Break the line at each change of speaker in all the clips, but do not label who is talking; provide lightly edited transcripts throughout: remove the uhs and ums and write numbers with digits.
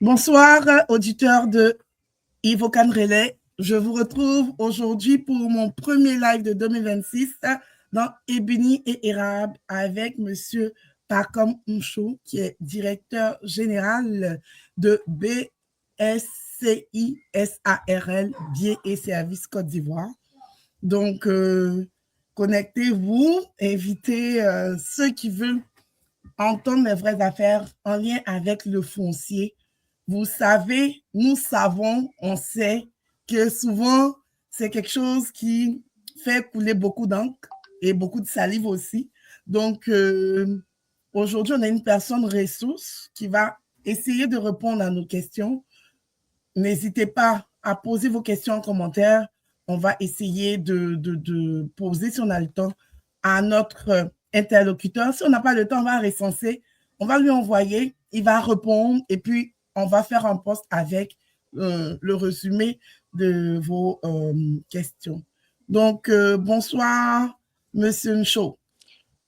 Bonsoir, auditeurs de Ivo Relais. Je vous retrouve aujourd'hui pour mon premier live de 2026 dans Ebony et Érable avec Monsieur Pacom Mchou, qui est directeur général de BSCISARL, Biais et Services Côte d'Ivoire. Donc, connectez-vous, invitez ceux qui veulent entendre les vraies affaires en lien avec le foncier. Vous savez, nous savons, on sait que souvent, c'est quelque chose qui fait couler beaucoup d'encre et beaucoup de salive aussi. Donc, aujourd'hui, on a une personne ressource qui va essayer de répondre à nos questions. N'hésitez pas à poser vos questions en commentaire. On va essayer de poser, si on a le temps, à notre interlocuteur. Si on n'a pas le temps, on va recenser, on va lui envoyer, il va répondre et puis on va faire un post avec le résumé de vos questions. Donc, bonsoir, Monsieur Ncho.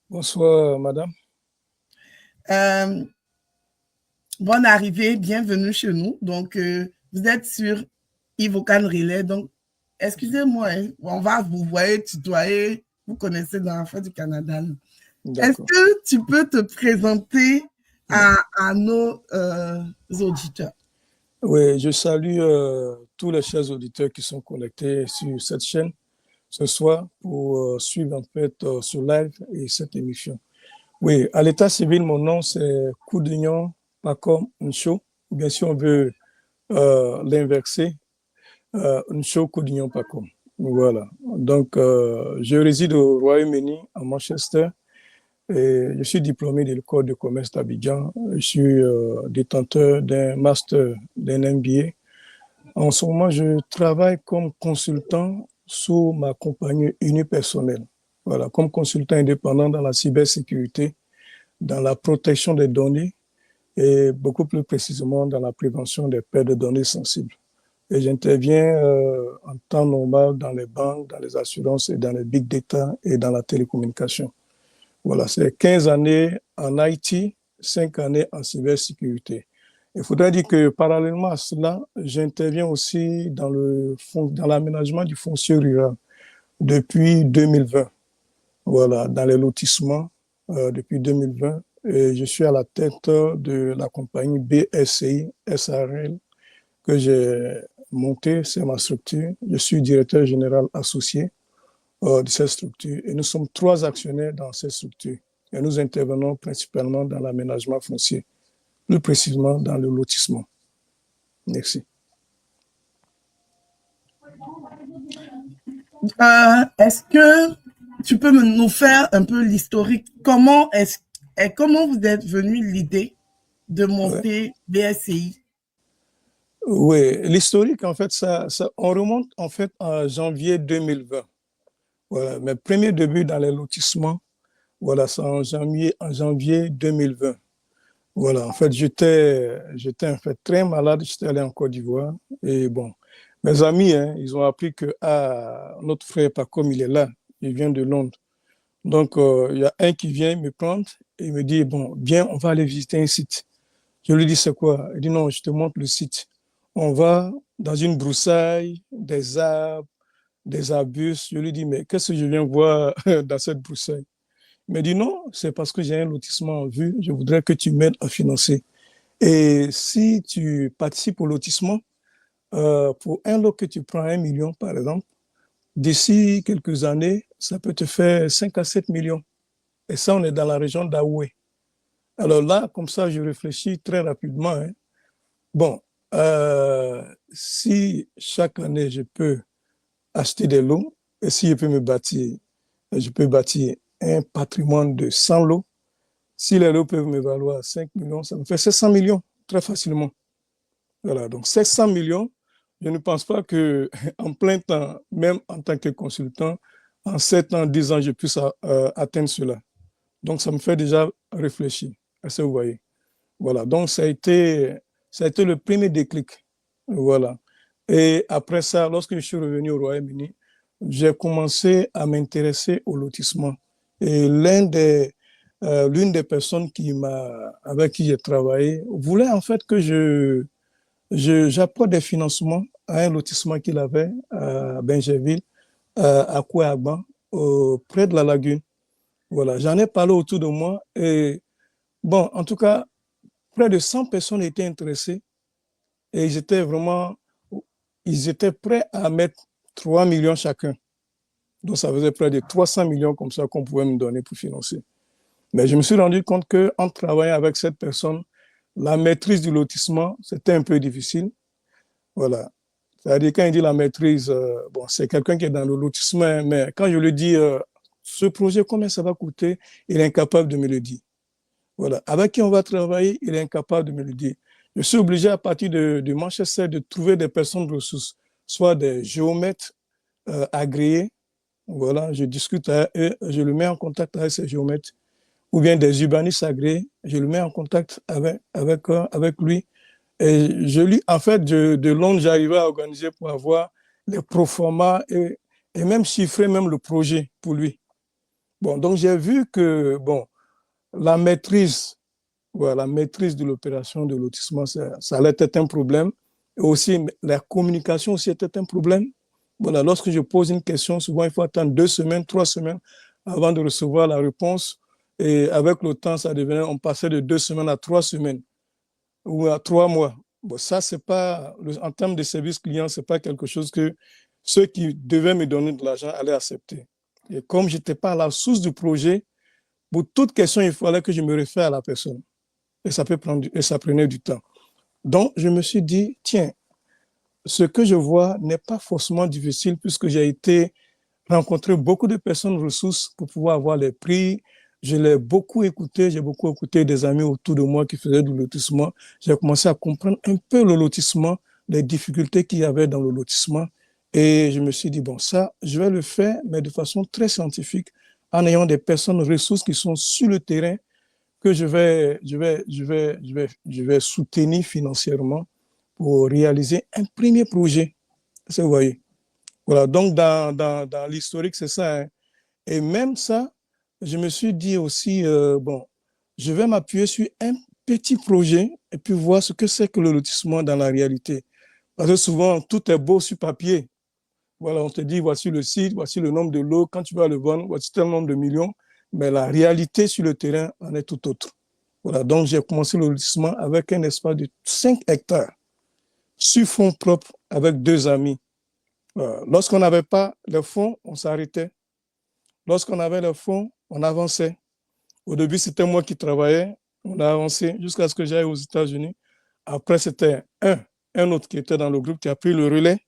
Bonsoir, madame.
Bonne arrivée, bienvenue chez nous. Donc, vous êtes sur Ivo Relais. Donc, excusez-moi, hein, on va vous voir tutoyer. Vous connaissez dans la fin du Canada. Est-ce que tu peux te présenter à nos auditeurs?
Oui, je salue tous les chers auditeurs qui sont connectés sur cette chaîne ce soir pour suivre en fait ce live et cette émission. Oui, à l'état civil, mon nom c'est Koudignon Pacom Ncho. Bien sûr, on veut l'inverser. Ncho Koudignon Pacom. Voilà. Donc, je réside au Royaume-Uni, à Manchester. Et je suis diplômé de l'école de commerce d'Abidjan. Je suis détenteur d'un master, d'un MBA. En ce moment, je travaille comme consultant sous ma compagnie unipersonnelle. Voilà, comme consultant indépendant dans la cybersécurité, dans la protection des données et beaucoup plus précisément dans la prévention des pertes de données sensibles. Et j'interviens en temps normal dans les banques, dans les assurances et dans les big data et dans la télécommunication. Voilà, c'est 15 années en IT, 5 années en cybersécurité. Il faudrait dire que parallèlement à cela, j'interviens aussi dans l'aménagement du foncier rural depuis 2020. Voilà, dans les lotissements depuis 2020. Et je suis à la tête de la compagnie BSCI SARL que j'ai montée, c'est ma structure. Je suis directeur général associé de cette structure. Et nous sommes 3 actionnaires dans cette structure. Et nous intervenons principalement dans l'aménagement foncier, plus précisément dans le lotissement. Merci.
Est-ce que tu peux nous faire un peu l'historique? Comment vous êtes venu l'idée de monter BSCI?
Oui, l'historique, en fait, on remonte en fait en janvier 2020. Voilà, mes premiers débuts dans les lotissements, voilà, c'est en janvier 2020. Voilà, en fait, j'étais en fait très malade, j'étais allé en Côte d'Ivoire et bon, mes amis, hein, ils ont appris que notre frère Pacom, il est là, il vient de Londres. Donc, il y a un qui vient me prendre et il me dit, bon, viens, on va aller visiter un site. Je lui dis, c'est quoi? Il dit, non, je te montre le site. On va dans une broussaille, des arbres, des arbustes. Je lui dis, mais qu'est-ce que je viens voir dans cette broussaille? Il me dit, non, c'est parce que j'ai un lotissement en vue. Je voudrais que tu m'aides à financer. Et si tu participes au lotissement, pour un lot que tu prends 1 million, par exemple, d'ici quelques années, ça peut te faire 5 à 7 millions. Et ça, on est dans la région d'Aoué. Alors là, comme ça, je réfléchis très rapidement. Hein. Bon, si chaque année, je peux acheter des lots, et si je peux bâtir un patrimoine de 100 lots, si les lots peuvent me valoir 5 millions, ça me fait 700 millions très facilement. Voilà, donc 700 millions, je ne pense pas qu'en plein temps, même en tant que consultant, en 7 ans, 10 ans, je puisse atteindre cela. Donc, ça me fait déjà réfléchir. Est-ce que vous voyez? Voilà, donc ça a été le premier déclic. Voilà. Et après ça, lorsque je suis revenu au Royaume-Uni, j'ai commencé à m'intéresser au lotissement. Et l'un des l'une des personnes avec qui j'ai travaillé voulait en fait que j'apporte des financements à un lotissement qu'il avait à Bingerville, à Kouaban, près de la lagune. Voilà, j'en ai parlé autour de moi et bon, en tout cas, près de 100 personnes étaient intéressées et ils étaient prêts à mettre 3 millions chacun. Donc, ça faisait près de 300 millions comme ça qu'on pouvait me donner pour financer. Mais je me suis rendu compte qu'en travaillant avec cette personne, la maîtrise du lotissement, c'était un peu difficile. Voilà. C'est-à-dire, quand il dit la maîtrise, bon, c'est quelqu'un qui est dans le lotissement, mais quand je lui dis ce projet, combien ça va coûter, il est incapable de me le dire. Voilà. Avec qui on va travailler, il est incapable de me le dire. Je suis obligé, à partir de Manchester, de trouver des personnes de ressources, soit des géomètres agréés. Voilà, je discute avec eux, je le mets en contact avec ces géomètres, ou bien des urbanistes agréés, je le mets en contact avec lui. Et en fait, de Londres, j'arrivais à organiser pour avoir les proformas et même chiffrer même le projet pour lui. Bon, donc j'ai vu que, bon, la maîtrise, voilà, la maîtrise de l'opération de lotissement, ça allait être un problème. Et aussi, la communication aussi était un problème. Voilà, lorsque je pose une question, souvent, il faut attendre 2 semaines, 3 semaines avant de recevoir la réponse. Et avec le temps, on passait de 2 semaines à 3 semaines ou à 3 mois. Bon, ça, c'est pas, en termes de service client, c'est pas quelque chose que ceux qui devaient me donner de l'argent allaient accepter. Et comme je n'étais pas à la source du projet, pour toute question, il fallait que je me réfère à la personne. Et ça prenait du temps. Donc, je me suis dit, tiens, ce que je vois n'est pas forcément difficile puisque j'ai été rencontrer beaucoup de personnes ressources pour pouvoir avoir les prix. Je l'ai beaucoup écouté, j'ai beaucoup écouté des amis autour de moi qui faisaient du lotissement. J'ai commencé à comprendre un peu le lotissement, les difficultés qu'il y avait dans le lotissement. Et je me suis dit, bon, ça, je vais le faire, mais de façon très scientifique, en ayant des personnes ressources qui sont sur le terrain que je vais soutenir financièrement pour réaliser un premier projet. Vous voyez. Voilà, donc dans l'historique, c'est ça. Hein. Et même ça, je me suis dit aussi, bon, je vais m'appuyer sur un petit projet et puis voir ce que c'est que le lotissement dans la réalité. Parce que souvent, tout est beau sur papier. Voilà, on te dit, voici le site, voici le nombre de lots, quand tu vas le vendre, voici tel nombre de millions. Mais la réalité sur le terrain en est tout autre. Voilà, donc j'ai commencé le lotissement avec un espace de 5 hectares sur fonds propres avec 2 amis. Lorsqu'on n'avait pas les fonds, on s'arrêtait. Lorsqu'on avait les fonds, on avançait. Au début, c'était moi qui travaillais. On a avancé jusqu'à ce que j'aille aux États-Unis. Après, c'était un autre qui était dans le groupe qui a pris le relais.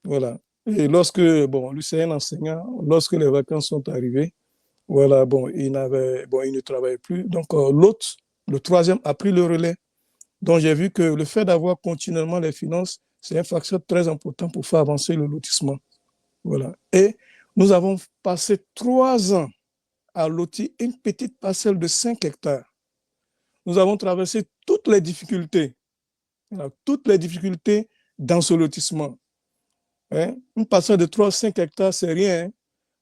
Voilà. Et bon, lui, c'est un enseignant. Lorsque les vacances sont arrivées, voilà, bon, il ne travaillait plus. Donc, l'autre, le troisième, a pris le relais. Donc, j'ai vu que le fait d'avoir continuellement les finances, c'est un facteur très important pour faire avancer le lotissement. Voilà. Et nous avons passé 3 ans à lotir une petite parcelle de 5 hectares. Nous avons traversé toutes les difficultés dans ce lotissement. Hein? Une parcelle de 3-5 hectares, c'est rien, hein?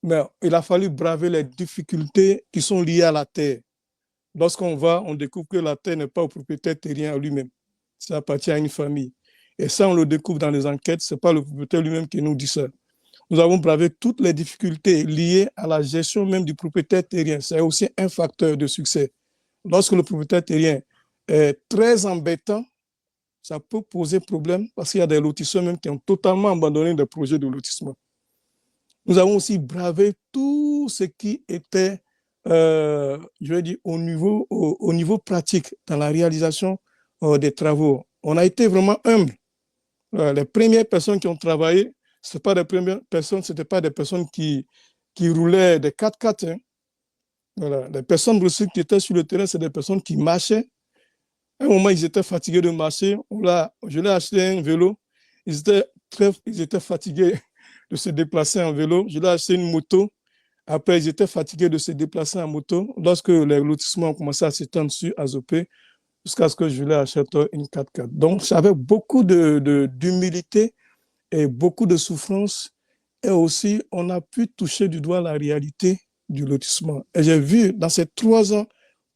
Mais il a fallu braver les difficultés qui sont liées à la terre. Lorsqu'on va, on découvre que la terre n'est pas au propriétaire terrien lui-même. Ça appartient à une famille. Et ça, on le découvre dans les enquêtes. Ce n'est pas le propriétaire lui-même qui nous dit ça. Nous avons bravé toutes les difficultés liées à la gestion même du propriétaire terrien. C'est aussi un facteur de succès. Lorsque le propriétaire terrien est très embêtant, ça peut poser problème parce qu'il y a des lotisseurs même qui ont totalement abandonné des projets de lotissement. Nous avons aussi bravé tout ce qui était, je vais dire, au niveau pratique dans la réalisation des travaux. On a été vraiment humbles. Les premières personnes qui ont travaillé, ce n'étaient pas des premières personnes, ce n'étaient pas des personnes qui roulaient des 4x4. Hein. Voilà. Les personnes qui étaient sur le terrain, c'est des personnes qui marchaient. À un moment, ils étaient fatigués de marcher. Je leur ai acheté un vélo. Ils étaient fatigués de se déplacer en vélo. Je leur ai acheté une moto. Après, ils étaient fatigués de se déplacer en moto. Lorsque les lotissements ont commencé à s'étendre sur Azopé, jusqu'à ce que je leur achète une 4x4. Donc, j'avais beaucoup d'humilité et beaucoup de souffrance. Et aussi, on a pu toucher du doigt la réalité du lotissement. Et j'ai vu dans ces 3 ans,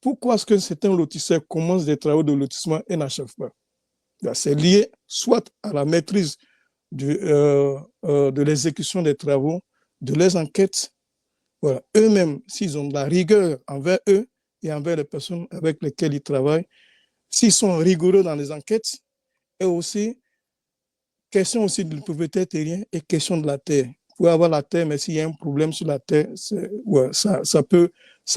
pourquoi est-ce que certains lotisseurs commencent des travaux de lotissement et n'achèvent pas. C'est lié soit à la maîtrise de l'exécution des travaux, de les enquêtes. Voilà. Eux-mêmes, s'ils ont de la rigueur envers eux et envers les personnes avec lesquelles ils travaillent, s'ils sont rigoureux dans les enquêtes, et aussi, question aussi de la propriété terrienne et question de la terre. Vous pouvez avoir la terre, mais s'il y a un problème sur la terre, ouais, ça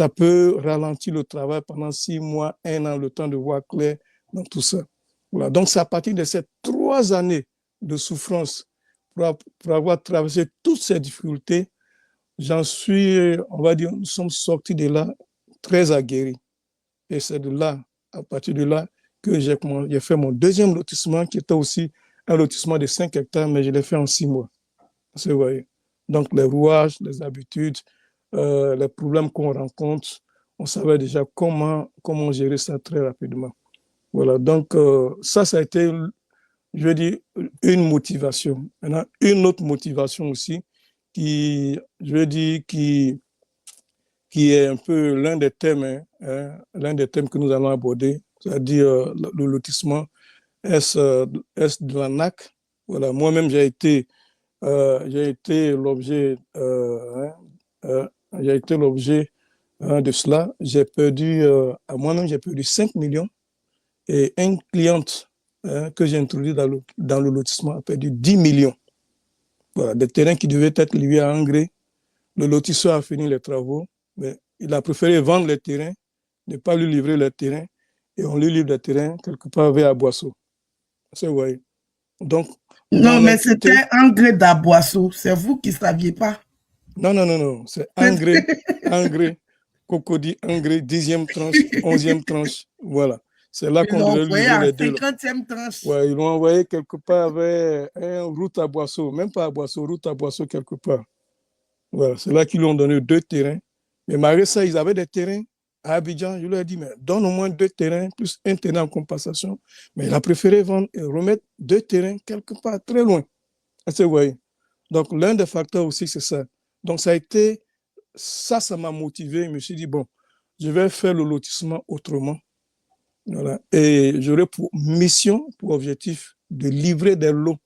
peut ralentir le travail pendant 6 mois, 1 an, le temps de voir clair dans tout ça. Voilà. Donc, c'est à partir de ces 3 années de souffrance pour avoir traversé toutes ces difficultés, j'en suis, on va dire, nous sommes sortis de là très aguerris. Et c'est de là, à partir de là, que j'ai fait mon deuxième lotissement, qui était aussi un lotissement de 5 hectares, mais je l'ai fait en 6 mois. Vous voyez. Donc, les rouages, les habitudes, les problèmes qu'on rencontre, on savait déjà comment gérer ça très rapidement. Voilà. Donc, ça a été, je veux dire, une motivation. Maintenant, une autre motivation aussi, qui, je veux dire, qui est un peu l'un des thèmes que nous allons aborder, c'est-à-dire le lotissement est de la NAC. Voilà, moi-même, j'ai été l'objet de cela. J'ai perdu, à moi-même, j'ai perdu 5 millions et une cliente que j'ai introduite dans le lotissement a perdu 10 millions. Voilà, des terrains qui devaient être livrés à engrais. Le lotisseur a fini les travaux, mais il a préféré vendre les terrains, ne pas lui livrer les terrains, et on lui livre les terrains quelque part vers Aboisseau. Vous voyez. Donc,
non, mais c'était engrais d'Aboisseau. C'est vous qui ne saviez pas.
Non. C'est engrais, Cocody, engrais, 10e tranche, 11e tranche. Voilà. C'est là qu'on devait livrer les deux.
50e tranche.
Ouais, ils l'ont envoyé quelque part vers route à Boisseau, même pas à Boisseau, route à Boisseau quelque part. Voilà, c'est là qu'ils lui ont donné 2 terrains. Mais malgré ça, ils avaient des terrains à Abidjan. Je leur ai dit, mais donne au moins 2 terrains, plus un terrain en compensation. Mais il a préféré vendre et remettre 2 terrains quelque part très loin. Vous voyez. Donc, l'un des facteurs aussi, c'est ça. Donc, ça m'a motivé. Je me suis dit, bon, je vais faire le lotissement autrement. Voilà. Et j'aurai pour mission, pour objectif, de livrer des lots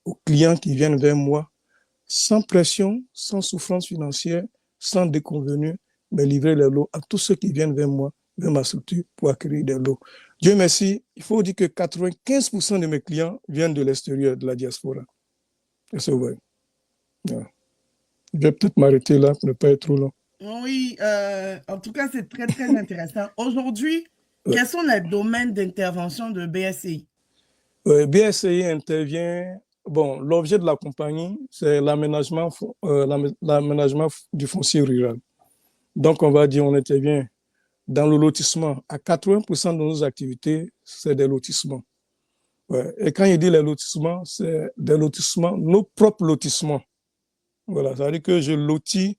aux clients qui viennent vers moi, sans pression, sans souffrance financière, sans déconvenue, mais livrer les lots à tous ceux qui viennent vers moi, vers ma structure, pour acquérir des lots. Dieu merci, il faut dire que 95% de mes clients viennent de l'extérieur, de la diaspora. Et c'est vrai. Voilà. Je vais peut-être m'arrêter là pour ne pas être trop long.
Oui, en tout cas, c'est très, très intéressant. Aujourd'hui, quels sont les domaines d'intervention de BSCI?
BSCI intervient, bon, l'objet de la compagnie, c'est l'aménagement du foncier rural. Donc, on va dire, on intervient dans le lotissement. À 80% de nos activités, c'est des lotissements. Ouais. Et quand il dit les lotissements, c'est des lotissements, nos propres lotissements. Voilà, ça veut dire que je lotis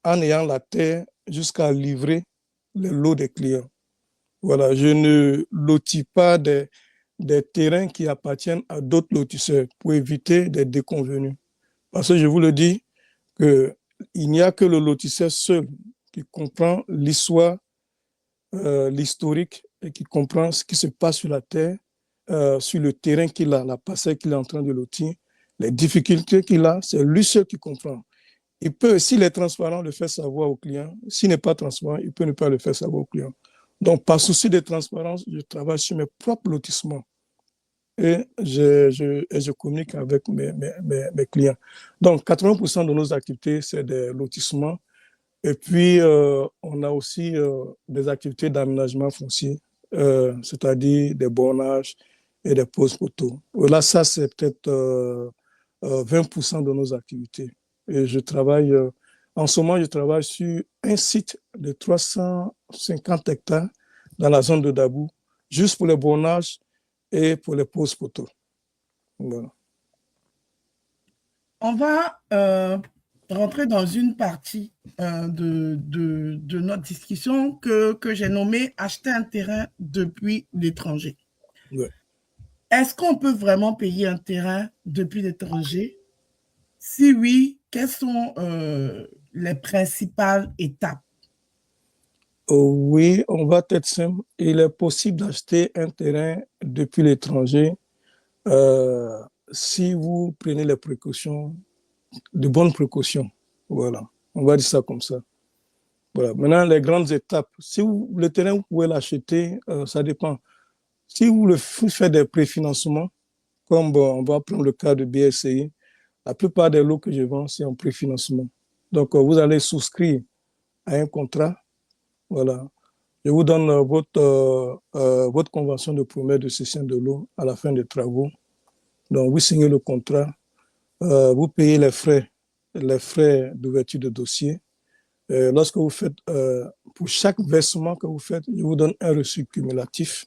en ayant la terre jusqu'à livrer les lots des clients. Voilà, je ne lotis pas des terrains qui appartiennent à d'autres lotisseurs pour éviter des déconvenus. Parce que je vous le dis, qu'il n'y a que le lotisseur seul qui comprend l'histoire, l'historique et qui comprend ce qui se passe sur la terre, sur le terrain qu'il a, la parcelle qu'il est en train de lotir, les difficultés qu'il a, c'est lui seul qui comprend. Il peut, s'il est transparent, le faire savoir au client. S'il n'est pas transparent, il peut ne pas le faire savoir au client. Donc, par souci de transparence, je travaille sur mes propres lotissements et je communique avec mes clients. Donc, 80% de nos activités, c'est des lotissements. Et puis, on a aussi des activités d'aménagement foncier, c'est-à-dire des bornages et des poses poteaux. Là, ça, c'est peut-être 20% de nos activités. Et je travaille, en ce moment, je travaille sur un site de 350 hectares dans la zone de Dabou, juste pour les bornages et pour les poses poteaux. Voilà.
On va rentrer dans une partie de notre discussion que j'ai nommée « Acheter un terrain depuis l'étranger ».
Ouais.
Est-ce qu'on peut vraiment payer un terrain depuis l'étranger? Si oui, quelles sont les principales étapes?
Oui, on va être simple. Il est possible d'acheter un terrain depuis l'étranger euh, si vous prenez les précautions, de bonnes précautions. Voilà, on va dire ça comme ça. Voilà. Maintenant, les grandes étapes. Si le terrain, vous pouvez l'acheter, ça dépend. Si vous faites des préfinancements, comme bon, on va prendre le cas de BSCI, la plupart des lots que je vends, c'est en préfinancement. Donc, vous allez souscrire à un contrat. Voilà. Je vous donne votre convention de promesse de cession de l'eau à la fin des travaux. Donc, vous signez le contrat, vous payez les frais d'ouverture de dossier. Lorsque vous faites, pour chaque versement que vous faites, je vous donne un reçu cumulatif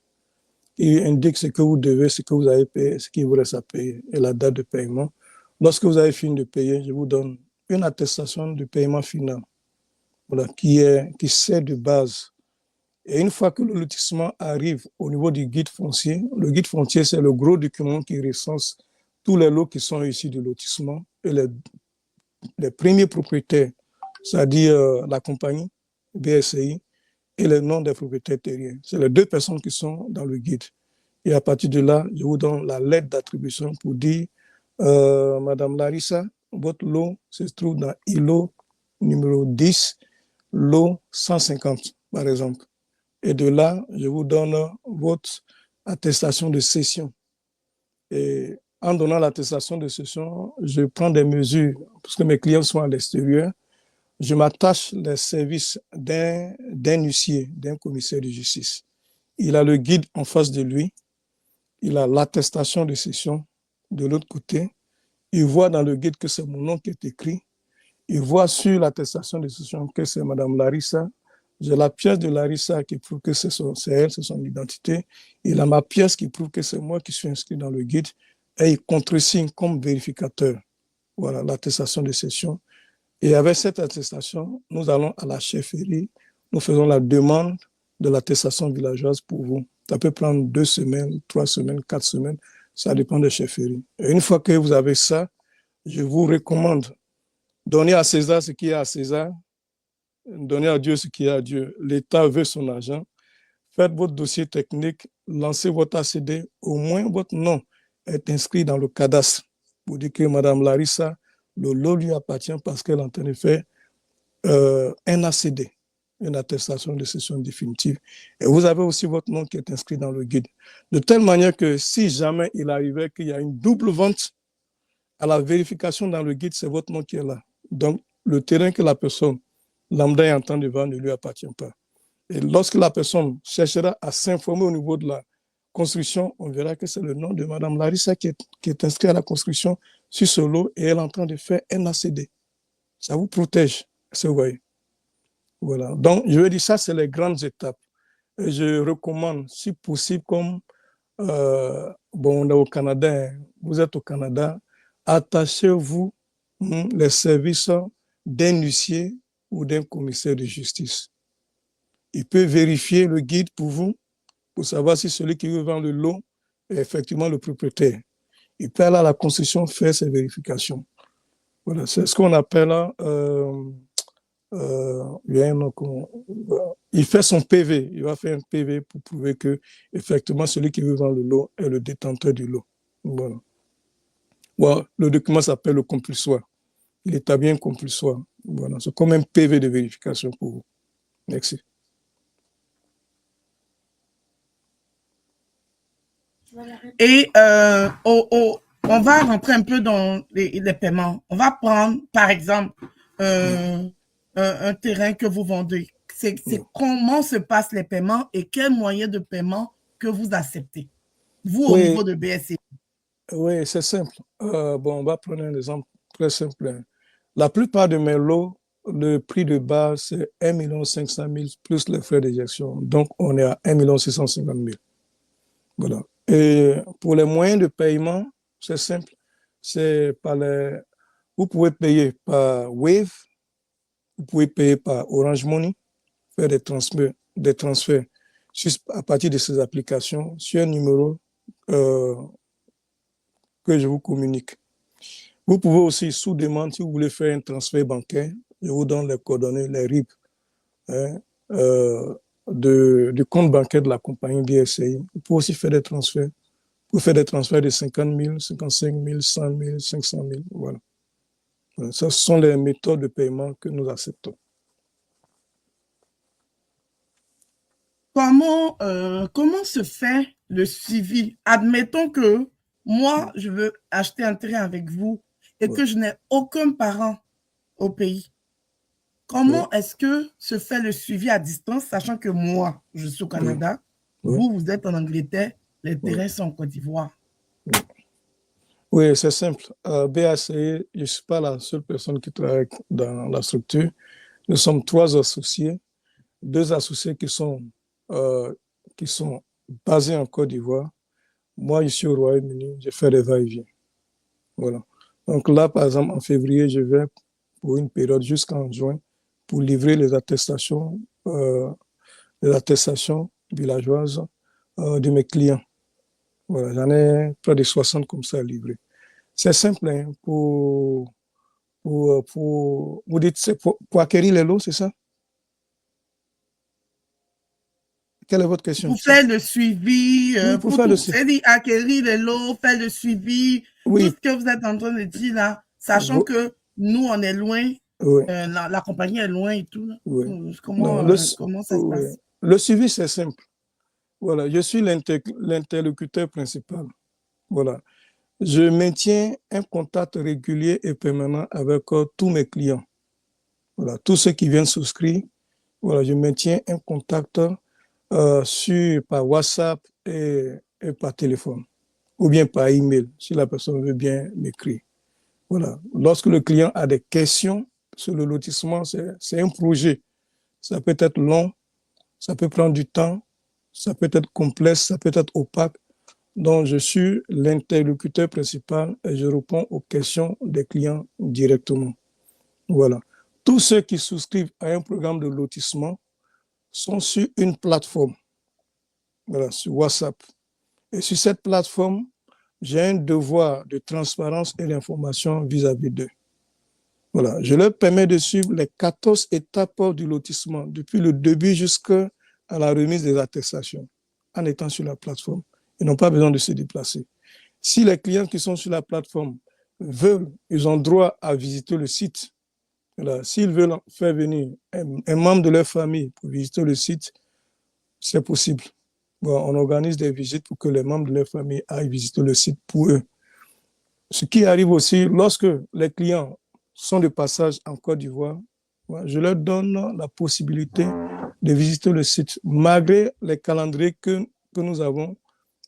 qui indique ce que vous devez, ce que vous avez payé, ce qui vous reste à payer et la date de paiement. Lorsque vous avez fini de payer, je vous donne une attestation de paiement final, voilà, qui sert de base. Et une fois que le lotissement arrive au niveau du guide foncier, le guide foncier, c'est le gros document qui recense tous les lots qui sont issus du lotissement et les premiers propriétaires, c'est-à-dire la compagnie BSCI et les noms des propriétaires terriens. C'est les deux personnes qui sont dans le guide. Et à partir de là, je vous donne la lettre d'attribution pour dire, Madame Larissa, votre lot se trouve dans îlot numéro 10, lot 150, par exemple. Et de là, je vous donne votre attestation de cession. Et en donnant l'attestation de cession, je prends des mesures, parce que mes clients sont à l'extérieur. Je m'attache les services d'un huissier, d'un commissaire de justice. Il a le guide en face de lui, il a l'attestation de cession de l'autre côté, il voit dans le guide que c'est mon nom qui est écrit, il voit sur l'attestation de cession que c'est Madame Larissa. J'ai la pièce de Larissa qui prouve que c'est elle, c'est son identité. Il a ma pièce qui prouve que c'est moi qui suis inscrit dans le guide et il contresigne comme vérificateur. Voilà l'attestation de cession. Et avec cette attestation, nous allons à la chefferie, nous faisons la demande de l'attestation villageoise pour vous. Ça peut prendre 2 semaines, 3 semaines, 4 semaines, ça dépend des chefferies. Et une fois que vous avez ça, je vous recommande, donnez à César ce qui est à César, donnez à Dieu ce qui est à Dieu. L'État veut son argent. Faites votre dossier technique, lancez votre ACD, au moins votre nom est inscrit dans le cadastre pour dire que Mme Larissa, le lot lui appartient parce qu'elle est en train de faire un ACD, une attestation de cession définitive. Et vous avez aussi votre nom qui est inscrit dans le guide. De telle manière que si jamais il arrivait qu'il y a une double vente, à la vérification dans le guide, c'est votre nom qui est là. Donc, le terrain que la personne lambda est en train de vendre ne lui appartient pas. Et lorsque la personne cherchera à s'informer au niveau de la construction, on verra que c'est le nom de Mme Larissa qui est inscrit à la construction sur ce lot et elle est en train de faire un ACD. Ça vous protège, vous voyez. Voilà. Donc, je veux dire, ça, c'est les grandes étapes. Et je recommande, si possible, comme bon, on est au Canada, vous êtes au Canada, attachez-vous les services d'un huissier ou d'un commissaire de justice. Il peut vérifier le guide pour vous, pour savoir si celui qui veut vendre le lot est effectivement le propriétaire. Il peut aller à la construction faire ses vérifications. Voilà, c'est ce qu'on appelle, il fait son PV, il va faire un PV pour prouver que effectivement celui qui veut vendre le lot est le détenteur du lot. Voilà. Voilà, le document s'appelle le compulsoire. Il établit un compulsoire. Voilà, c'est comme un PV de vérification pour vous. Merci.
Et on va rentrer un peu dans les paiements. On va prendre, par exemple, un terrain que vous vendez. C'est comment se passent les paiements et quels moyens de paiement que vous acceptez, vous, au niveau de BSC.
Oui, c'est simple. Bon, on va prendre un exemple très simple. La plupart de mes lots, le prix de base, c'est 1 500 000 plus les frais d'éjection. Donc, on est à 1 650 000. Voilà. Et pour les moyens de paiement, c'est simple. C'est par vous pouvez payer par Wave, vous pouvez payer par Orange Money, faire des transferts juste à partir de ces applications sur un numéro que je vous communique. Vous pouvez aussi, sous demande, si vous voulez faire un transfert bancaire, je vous donne les coordonnées, les RIB, hein, du compte bancaire de la compagnie BSI. Vous pouvez aussi faire des transferts. Vous faire des transferts de 50 000, 55 000, 100 000, 500 000. Voilà. Ce sont les méthodes de paiement que nous acceptons.
Comment se fait le suivi? Admettons que moi, je veux acheter un terrain avec vous et que je n'ai aucun parent au pays. Comment est-ce que se fait le suivi à distance, sachant que moi, je suis au Canada, vous êtes en Angleterre, les terrains sont en Côte d'Ivoire?
Oui, c'est simple. BACI, je ne suis pas la seule personne qui travaille dans la structure. Nous sommes 3 associés, 2 associés qui sont basés en Côte d'Ivoire. Moi, je suis au Royaume-Uni, je fais des va-et-vient. Voilà. Donc là, par exemple, en février, je vais pour une période jusqu'en juin pour livrer les attestations villageoises de mes clients. Voilà, j'en ai près de 60 comme ça à livrer. C'est simple, hein, vous dites, c'est pour acquérir les lots, c'est ça? Quelle est votre question?
Pour faire le suivi,
Oui,
pour
faire le
tout.
suivi.
C'est-à-dire acquérir les lots, faire le suivi,
Oui.
tout ce que vous êtes en train de dire là, sachant que nous, on est loin, la compagnie est loin et tout.
Oui.
Comment ça se passe?
Le suivi, c'est simple. Voilà, je suis l'interlocuteur principal. Voilà. Je maintiens un contact régulier et permanent avec tous mes clients. Voilà, tous ceux qui viennent souscrire, voilà, je maintiens un contact par WhatsApp et par téléphone, ou bien par email, si la personne veut bien m'écrire. Voilà. Lorsque le client a des questions sur le lotissement, c'est un projet. Ça peut être long, ça peut prendre du temps, ça peut être complexe, ça peut être opaque. Donc, je suis l'interlocuteur principal et je réponds aux questions des clients directement. Voilà. Tous ceux qui souscrivent à un programme de lotissement sont sur une plateforme, voilà, sur WhatsApp. Et sur cette plateforme, j'ai un devoir de transparence et d'information vis-à-vis d'eux. Voilà. Je leur permets de suivre les 14 étapes du lotissement, depuis le début jusqu'à la remise des attestations, en étant sur la plateforme. Ils n'ont pas besoin de se déplacer. Si les clients qui sont sur la plateforme veulent, ils ont droit à visiter le site. Voilà. S'ils veulent faire venir un membre de leur famille pour visiter le site, c'est possible. Bon, on organise des visites pour que les membres de leur famille aillent visiter le site pour eux. Ce qui arrive aussi, lorsque les clients sont de passage en Côte d'Ivoire, je leur donne la possibilité de visiter le site, malgré les calendriers que nous avons.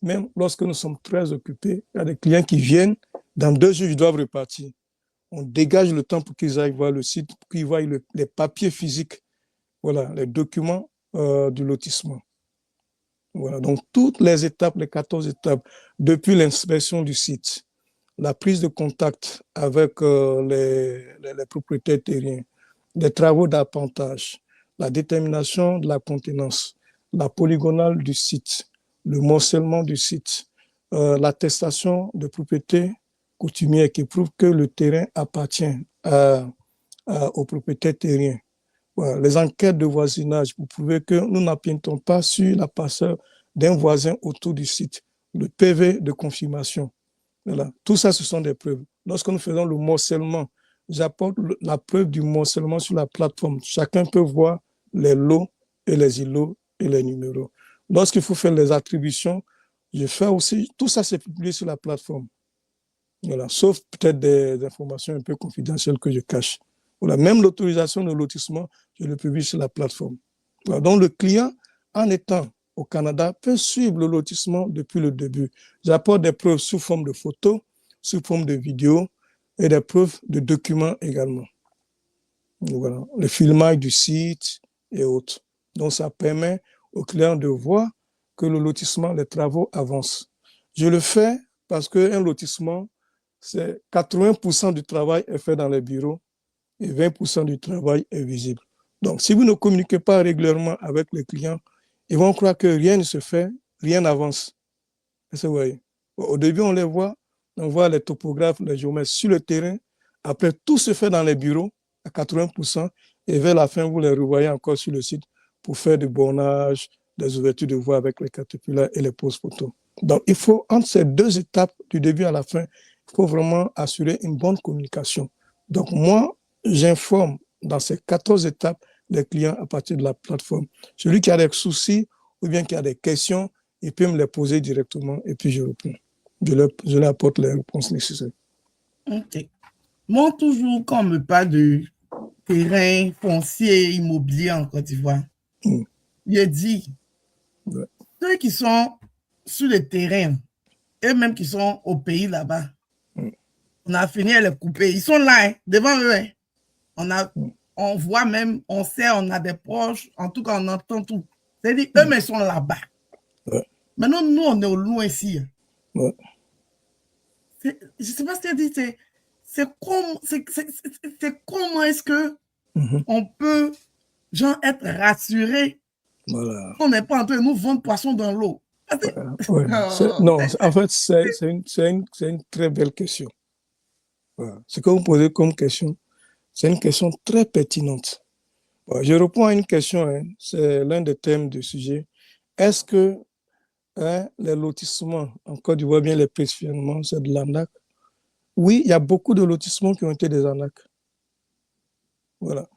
Même lorsque nous sommes très occupés, il y a des clients qui viennent, dans 2 jours, ils doivent repartir. On dégage le temps pour qu'ils aillent voir le site, pour qu'ils voient les papiers physiques, voilà, les documents du lotissement. Voilà, donc toutes les étapes, les 14 étapes, depuis l'inspection du site, la prise de contact avec les propriétaires terriens, les travaux d'appontage, la détermination de la contenance, la polygonale du site, le morcellement du site, l'attestation de propriété coutumière qui prouve que le terrain appartient aux propriétaires terriens. Voilà, les enquêtes de voisinage pour prouver que nous n'empiétons pas sur la parcelle d'un voisin autour du site, le PV de confirmation. Voilà. Tout ça, ce sont des preuves. Lorsque nous faisons le morcellement, j'apporte la preuve du morcellement sur la plateforme. Chacun peut voir les lots et les îlots et les numéros. Lorsqu'il faut faire les attributions, je fais aussi, tout ça c'est publié sur la plateforme. Voilà. Sauf peut-être des informations un peu confidentielles que je cache. Voilà. Même l'autorisation de lotissement, je le publie sur la plateforme. Voilà. Donc le client, en étant au Canada, peut suivre le lotissement depuis le début. J'apporte des preuves sous forme de photos, sous forme de vidéos et des preuves de documents également. Voilà. Le filmage du site et autres. Donc ça permet au client de voir que le lotissement, les travaux avancent. Je le fais parce qu'un lotissement, c'est 80% du travail est fait dans les bureaux et 20% du travail est visible. Donc, si vous ne communiquez pas régulièrement avec les clients, ils vont croire que rien ne se fait, rien n'avance. Vous voyez. Au début, on les voit, on voit les topographes, les géomètres sur le terrain. Après, tout se fait dans les bureaux à 80%, et vers la fin, vous les revoyez encore sur le site pour faire du bornage, des ouvertures de voies avec les caterpillars et les poses photos. Donc, il faut, entre ces deux étapes, du début à la fin, il faut vraiment assurer une bonne communication. Donc, moi, j'informe dans ces 14 étapes les clients à partir de la plateforme. Celui qui a des soucis ou bien qui a des questions, il peut me les poser directement et puis je réponds. Je leur apporte les réponses nécessaires.
OK. Moi, toujours, quand on me parle de terrain foncier immobilier en Côte d'Ivoire, je dis, ceux qui sont sur le terrain, eux-mêmes qui sont au pays là-bas, on a fini à les couper. Ils sont là, hein, devant eux. Hein. On voit même, on sait, on a des proches, en tout cas, on entend tout. C'est-à-dire, eux-mêmes sont là-bas. Maintenant, nous, on est au loin ici. Je ne sais pas ce que tu dis, c'est comment est-ce que on peut, genre, être rassuré qu'on n'est pas en train de nous vendre poisson dans l'eau.
Non, en fait, c'est une très belle question. Ce que vous posez comme question, c'est une question très pertinente. Je réponds à une question, hein, c'est l'un des thèmes du sujet. Est-ce que les lotissements en Côte d'Ivoire, bien les pétitionnements, c'est de l'arnaque? Oui, il y a beaucoup de lotissements qui ont été des arnaques. Voilà.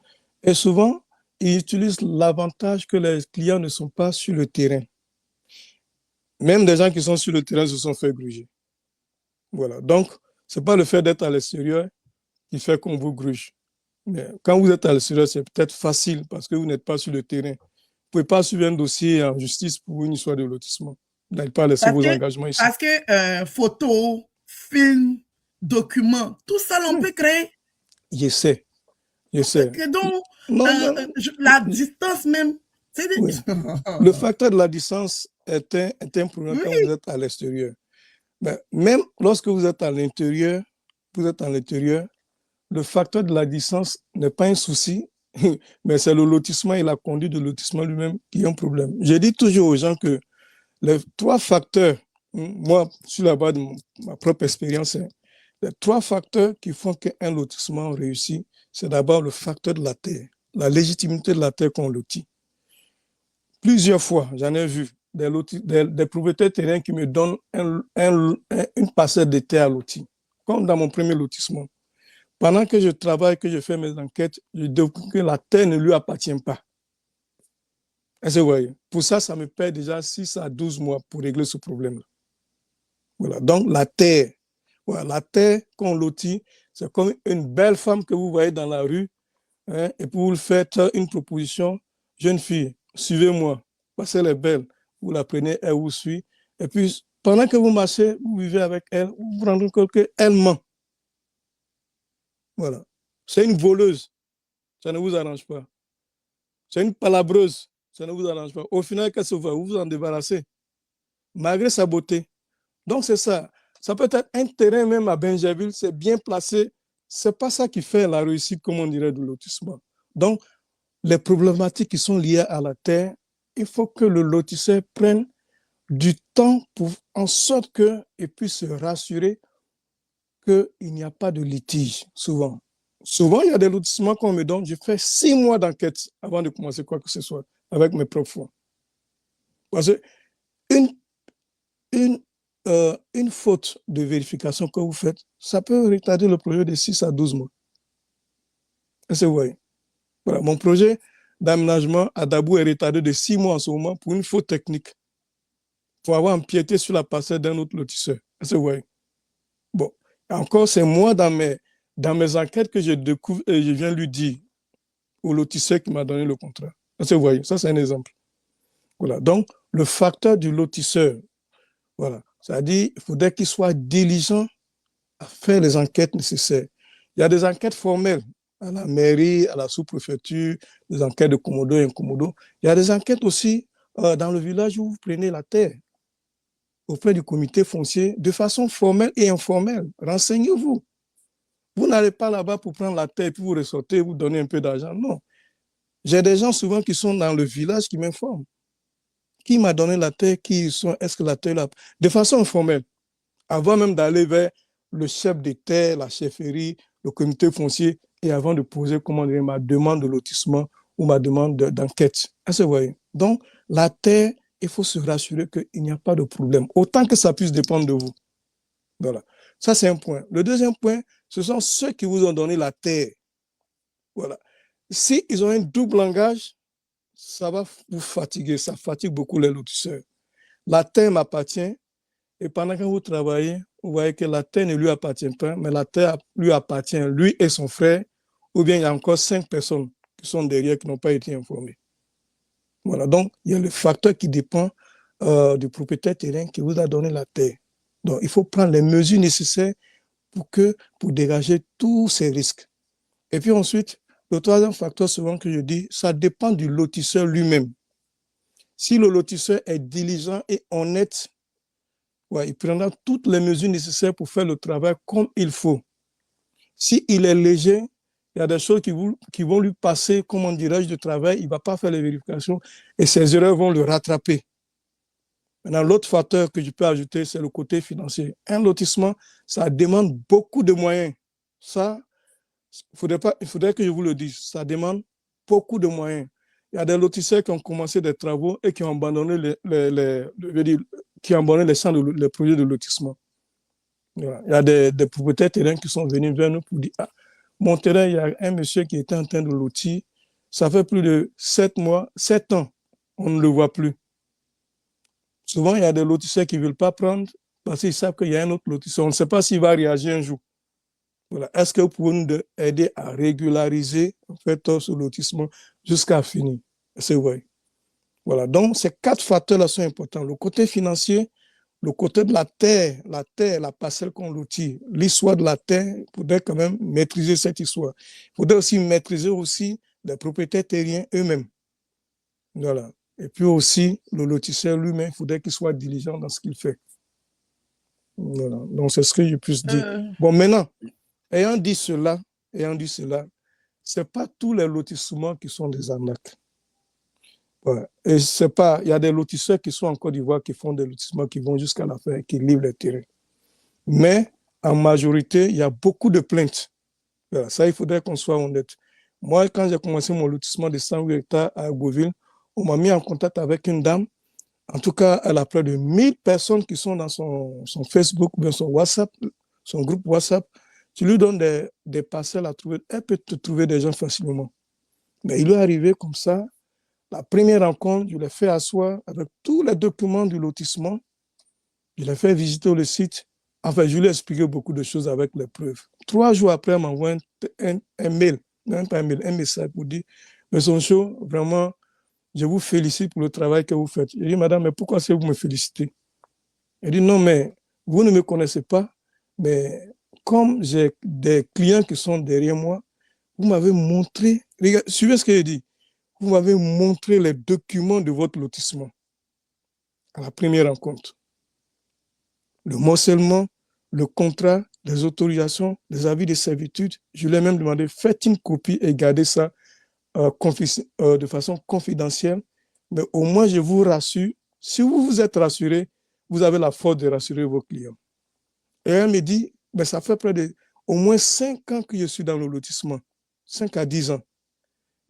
Et souvent, ils utilisent l'avantage que les clients ne sont pas sur le terrain. Même des gens qui sont sur le terrain se sont fait gruger. Voilà. Donc, ce n'est pas le fait d'être à l'extérieur qui fait qu'on vous gruge. Mais quand vous êtes à l'extérieur, c'est peut-être facile parce que vous n'êtes pas sur le terrain. Vous ne pouvez pas suivre un dossier en justice pour une histoire de lotissement. Vous n'allez pas laisser vos engagements ici.
Parce que photos, films, documents, tout ça, on peut créer.
Je sais.
Donc, la distance même.
Oui. Le facteur de la distance est un problème quand vous êtes à l'extérieur. Même lorsque vous êtes à l'intérieur, le facteur de la distance n'est pas un souci, mais c'est le lotissement et la conduite de lotissement lui-même qui est un problème. Je dis toujours aux gens que les 3 facteurs, moi, sur la base de ma propre expérience, les 3 facteurs qui font qu'un lotissement réussit, c'est d'abord le facteur de la terre, la légitimité de la terre qu'on lotit. Plusieurs fois, j'en ai vu des propriétaires terriens qui me donnent une parcelle de terre à lotir, comme dans mon premier lotissement. Pendant que je travaille, que je fais mes enquêtes, je découvre que la terre ne lui appartient pas. Est-ce que vous voyez? Pour ça, ça me perd déjà 6 à 12 mois pour régler ce problème-là. Voilà. Donc, la terre qu'on lotit, c'est comme une belle femme que vous voyez dans la rue, hein, et puis vous lui faites une proposition, jeune fille, suivez-moi, parce qu'elle est belle, vous la prenez, elle vous suit, et puis pendant que vous marchez, vous vivez avec elle, vous vous rendez compte qu'elle ment. Voilà. C'est une voleuse, ça ne vous arrange pas. C'est une palabreuse, ça ne vous arrange pas. Au final, qu'est-ce que vous vous en débarrassez, malgré sa beauté. Donc, c'est ça. Ça peut être un terrain même à Benjerville, c'est bien placé. Ce n'est pas ça qui fait la réussite, comme on dirait, du lotissement. Donc, les problématiques qui sont liées à la terre, il faut que le lotisseur prenne du temps pour en sorte qu'il puisse se rassurer qu'il n'y a pas de litige, souvent. Souvent, il y a des lotissements qu'on me donne. Je fais 6 mois d'enquête avant de commencer quoi que ce soit avec mes propres fonds. Parce qu'une faute de vérification que vous faites, ça peut retarder le projet de 6 à 12 mois. Est-ce que vous voyez? Voilà, mon projet d'aménagement à Dabou est retardé de 6 mois en ce moment pour une faute technique, pour avoir empiété sur la parcelle d'un autre lotisseur. Est-ce que vous voyez? Bon, encore, c'est moi dans mes enquêtes que je découvre et je viens lui dire au lotisseur qui m'a donné le contrat. Est-ce que vous voyez? Ça, c'est un exemple. Voilà, donc le facteur du lotisseur, voilà, c'est-à-dire qu'il faudrait qu'il soit diligent à faire les enquêtes nécessaires. Il y a des enquêtes formelles à la mairie, à la sous-préfecture, des enquêtes de commodo et incommodo. Il y a des enquêtes aussi dans le village où vous prenez la terre, auprès du comité foncier, de façon formelle et informelle. Renseignez-vous. Vous n'allez pas là-bas pour prendre la terre et puis vous ressortez, vous donnez un peu d'argent. Non. J'ai des gens souvent qui sont dans le village qui m'informent. Qui m'a donné la terre, est-ce que la terre là, de façon informelle, avant même d'aller vers le chef de terre, la chefferie, le comité foncier, et avant de poser, comment dire, ma demande de lotissement ou ma demande d'enquête. Est-ce que vous voyez? Donc, la terre, il faut se rassurer qu'il n'y a pas de problème, autant que ça puisse dépendre de vous. Voilà. Ça, c'est un point. Le deuxième point, ce sont ceux qui vous ont donné la terre. Voilà. Si ils ont un double langage, ça va vous fatiguer. Ça fatigue beaucoup les lotisseurs. La terre m'appartient et pendant que vous travaillez, vous voyez que la terre ne lui appartient pas, mais la terre lui appartient, lui et son frère, ou bien il y a encore 5 personnes qui sont derrière qui n'ont pas été informées. Voilà. Donc, il y a le facteur qui dépend du propriétaire terrain qui vous a donné la terre. Donc, il faut prendre les mesures nécessaires pour dégager tous ces risques. Et puis ensuite, le troisième facteur souvent que je dis, ça dépend du lotisseur lui-même. Si le lotisseur est diligent et honnête, ouais, il prendra toutes les mesures nécessaires pour faire le travail comme il faut. S'il est léger, il y a des choses qui vont lui passer, comment dirais-je, de travail, il ne va pas faire les vérifications et ses erreurs vont le rattraper. Maintenant, l'autre facteur que je peux ajouter, c'est le côté financier. Un lotissement, ça demande beaucoup de moyens. Ça, il faudrait que je vous le dise, ça demande beaucoup de moyens. Il y a des lotisseurs qui ont commencé des travaux et qui ont abandonné les champs, les projets de lotissement. Voilà. Il y a des propriétaires terrains qui sont venus vers nous pour dire ah, mon terrain, il y a un monsieur qui était en train de lotir, ça fait plus de 7 ans, on ne le voit plus. Souvent, il y a des lotisseurs qui ne veulent pas prendre parce qu'ils savent qu'il y a un autre lotisseur. On ne sait pas s'il va réagir un jour. Voilà. Est-ce que vous pouvez nous aider à régulariser en fait, ce lotissement jusqu'à finir? C'est vrai. Voilà. Donc, ces 4 facteurs-là sont importants. Le côté financier, le côté de la terre, la parcelle qu'on lotit, l'histoire de la terre, il faudrait quand même maîtriser cette histoire. Il faudrait aussi maîtriser aussi les propriétaires terriens eux-mêmes. Voilà. Et puis aussi, le lotisseur lui-même, il faudrait qu'il soit diligent dans ce qu'il fait. Voilà. Donc, c'est ce que je puisse dire. Bon, maintenant, ayant dit cela, ce n'est pas tous les lotissements qui sont des arnaques. Ouais. Et c'est pas, il y a des lotisseurs qui sont en Côte d'Ivoire qui font des lotissements qui vont jusqu'à la fin, qui livrent les terrains. Mais en majorité, il y a beaucoup de plaintes. Voilà. Ça, il faudrait qu'on soit honnête. Moi, quand j'ai commencé mon lotissement de 108 hectares à Beauville, on m'a mis en contact avec une dame. En tout cas, elle a près de 1000 personnes qui sont dans son Facebook, bien son WhatsApp, son groupe WhatsApp. Tu lui donnes des parcelles à trouver, elle peut te trouver des gens facilement. Mais il est arrivé comme ça. La première rencontre, je l'ai fait asseoir avec tous les documents du lotissement. Je l'ai fait visiter le site. Enfin, je lui ai expliqué beaucoup de choses avec les preuves. 3 jours après, elle m'envoie un mail, même pas un mail, un message pour dire « M. Soncho, vraiment, je vous félicite pour le travail que vous faites. » Je dis « Madame, mais pourquoi est-ce que vous me félicitez ?» Elle dit « Non, mais vous ne me connaissez pas, mais comme j'ai des clients qui sont derrière moi, vous m'avez montré, regarde, suivez ce qu'elle dit, vous m'avez montré les documents de votre lotissement à la première rencontre. Le morcellement, le contrat, les autorisations, les avis de servitude. Je lui ai même demandé, faites une copie et gardez ça de façon confidentielle. Mais au moins, je vous rassure, si vous vous êtes rassuré, vous avez la force de rassurer vos clients. Et elle me dit, mais ça fait près de au moins 5 ans que je suis dans le lotissement, 5 à 10 ans.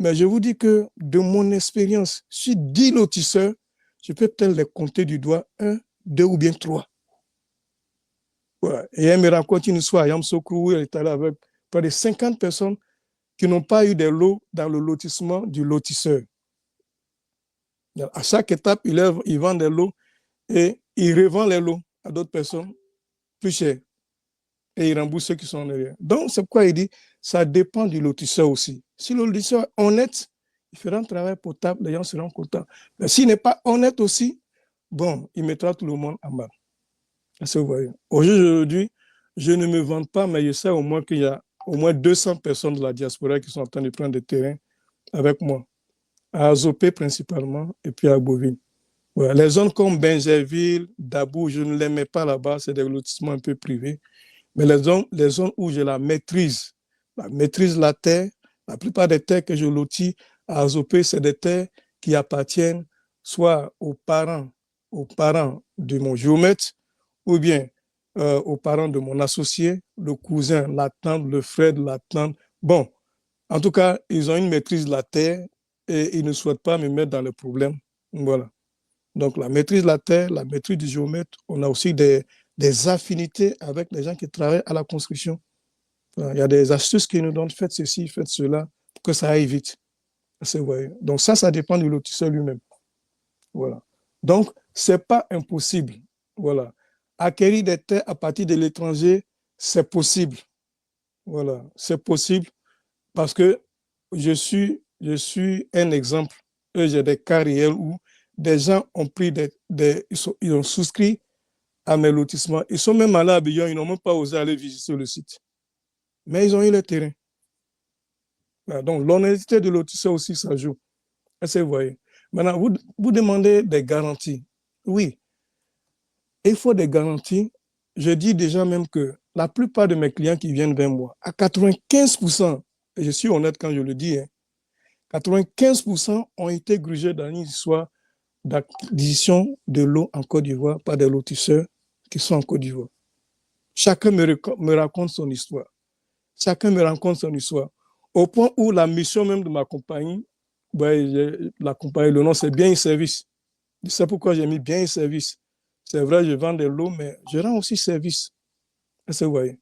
Mais je vous dis que de mon expérience, sur 10 lotisseurs, je peux peut-être les compter du doigt 1, 2 ou bien 3. Voilà. Et elle me raconte une histoire à Yamoussoukro où elle est allée avec près de 50 personnes qui n'ont pas eu des lots dans le lotissement du lotisseur. À chaque étape, il vend des lots et il revend les lots à d'autres personnes plus chers. Et il rembourse ceux qui sont en arrière. Donc, c'est pourquoi il dit, ça dépend du lotisseur aussi. Si le lotisseur est honnête, il fera un travail potable, les gens seront contents. Mais s'il n'est pas honnête aussi, bon, il mettra tout le monde en bas. Aujourd'hui, je ne me vante pas, mais je sais au moins qu'il y a au moins 200 personnes de la diaspora qui sont en train de prendre des terrains avec moi, à Azopé principalement, et puis à Beauville. Voilà. Les zones comme Benjerville, Dabou, je ne les mets pas là-bas, c'est des lotissements un peu privés. Mais les zones où je la maîtrise la terre, la plupart des terres que je lotis à Azopé, c'est des terres qui appartiennent soit aux parents de mon géomètre, ou bien aux parents de mon associé, le cousin, la tante, le frère de la tante. Bon, En tout cas, ils ont une maîtrise de la terre et ils ne souhaitent pas me mettre dans le problème. Voilà. Donc, la maîtrise de la terre, la maîtrise du géomètre, on a aussi des affinités avec les gens qui travaillent à la construction. Il y a des astuces qui nous donnent, faites ceci, faites cela, pour que ça aille vite. Donc, ça dépend du lotisseur lui-même. Voilà. Donc, ce n'est pas impossible. Voilà. Acquérir des terres à partir de l'étranger, c'est possible. Voilà. C'est possible parce que je suis un exemple. J'ai des cas réels où des gens ont pris ils ont souscrit à mes lotissements. Ils sont même allés à Abidjan, ils n'ont même pas osé aller visiter le site. Mais ils ont eu le terrain. Voilà. Donc, l'honnêteté de lotisseur aussi, ça joue. Est-ce que vous voyez? Maintenant, vous demandez des garanties. Oui, il faut des garanties. Je dis déjà même que la plupart de mes clients qui viennent vers moi, à 95%, et je suis honnête quand je le dis, 95% ont été grugés dans une histoire d'acquisition de l'eau en Côte d'Ivoire par des lotisseurs qui sont en Côte d'Ivoire. Chacun me raconte son histoire. Chacun me raconte son histoire. Au point où la mission même de ma compagnie, la compagnie, le nom, c'est Bien et Service. Je sais pourquoi j'ai mis Bien et Service. C'est vrai, je vends de l'eau, mais je rends aussi service. Est-ce que vous voyez?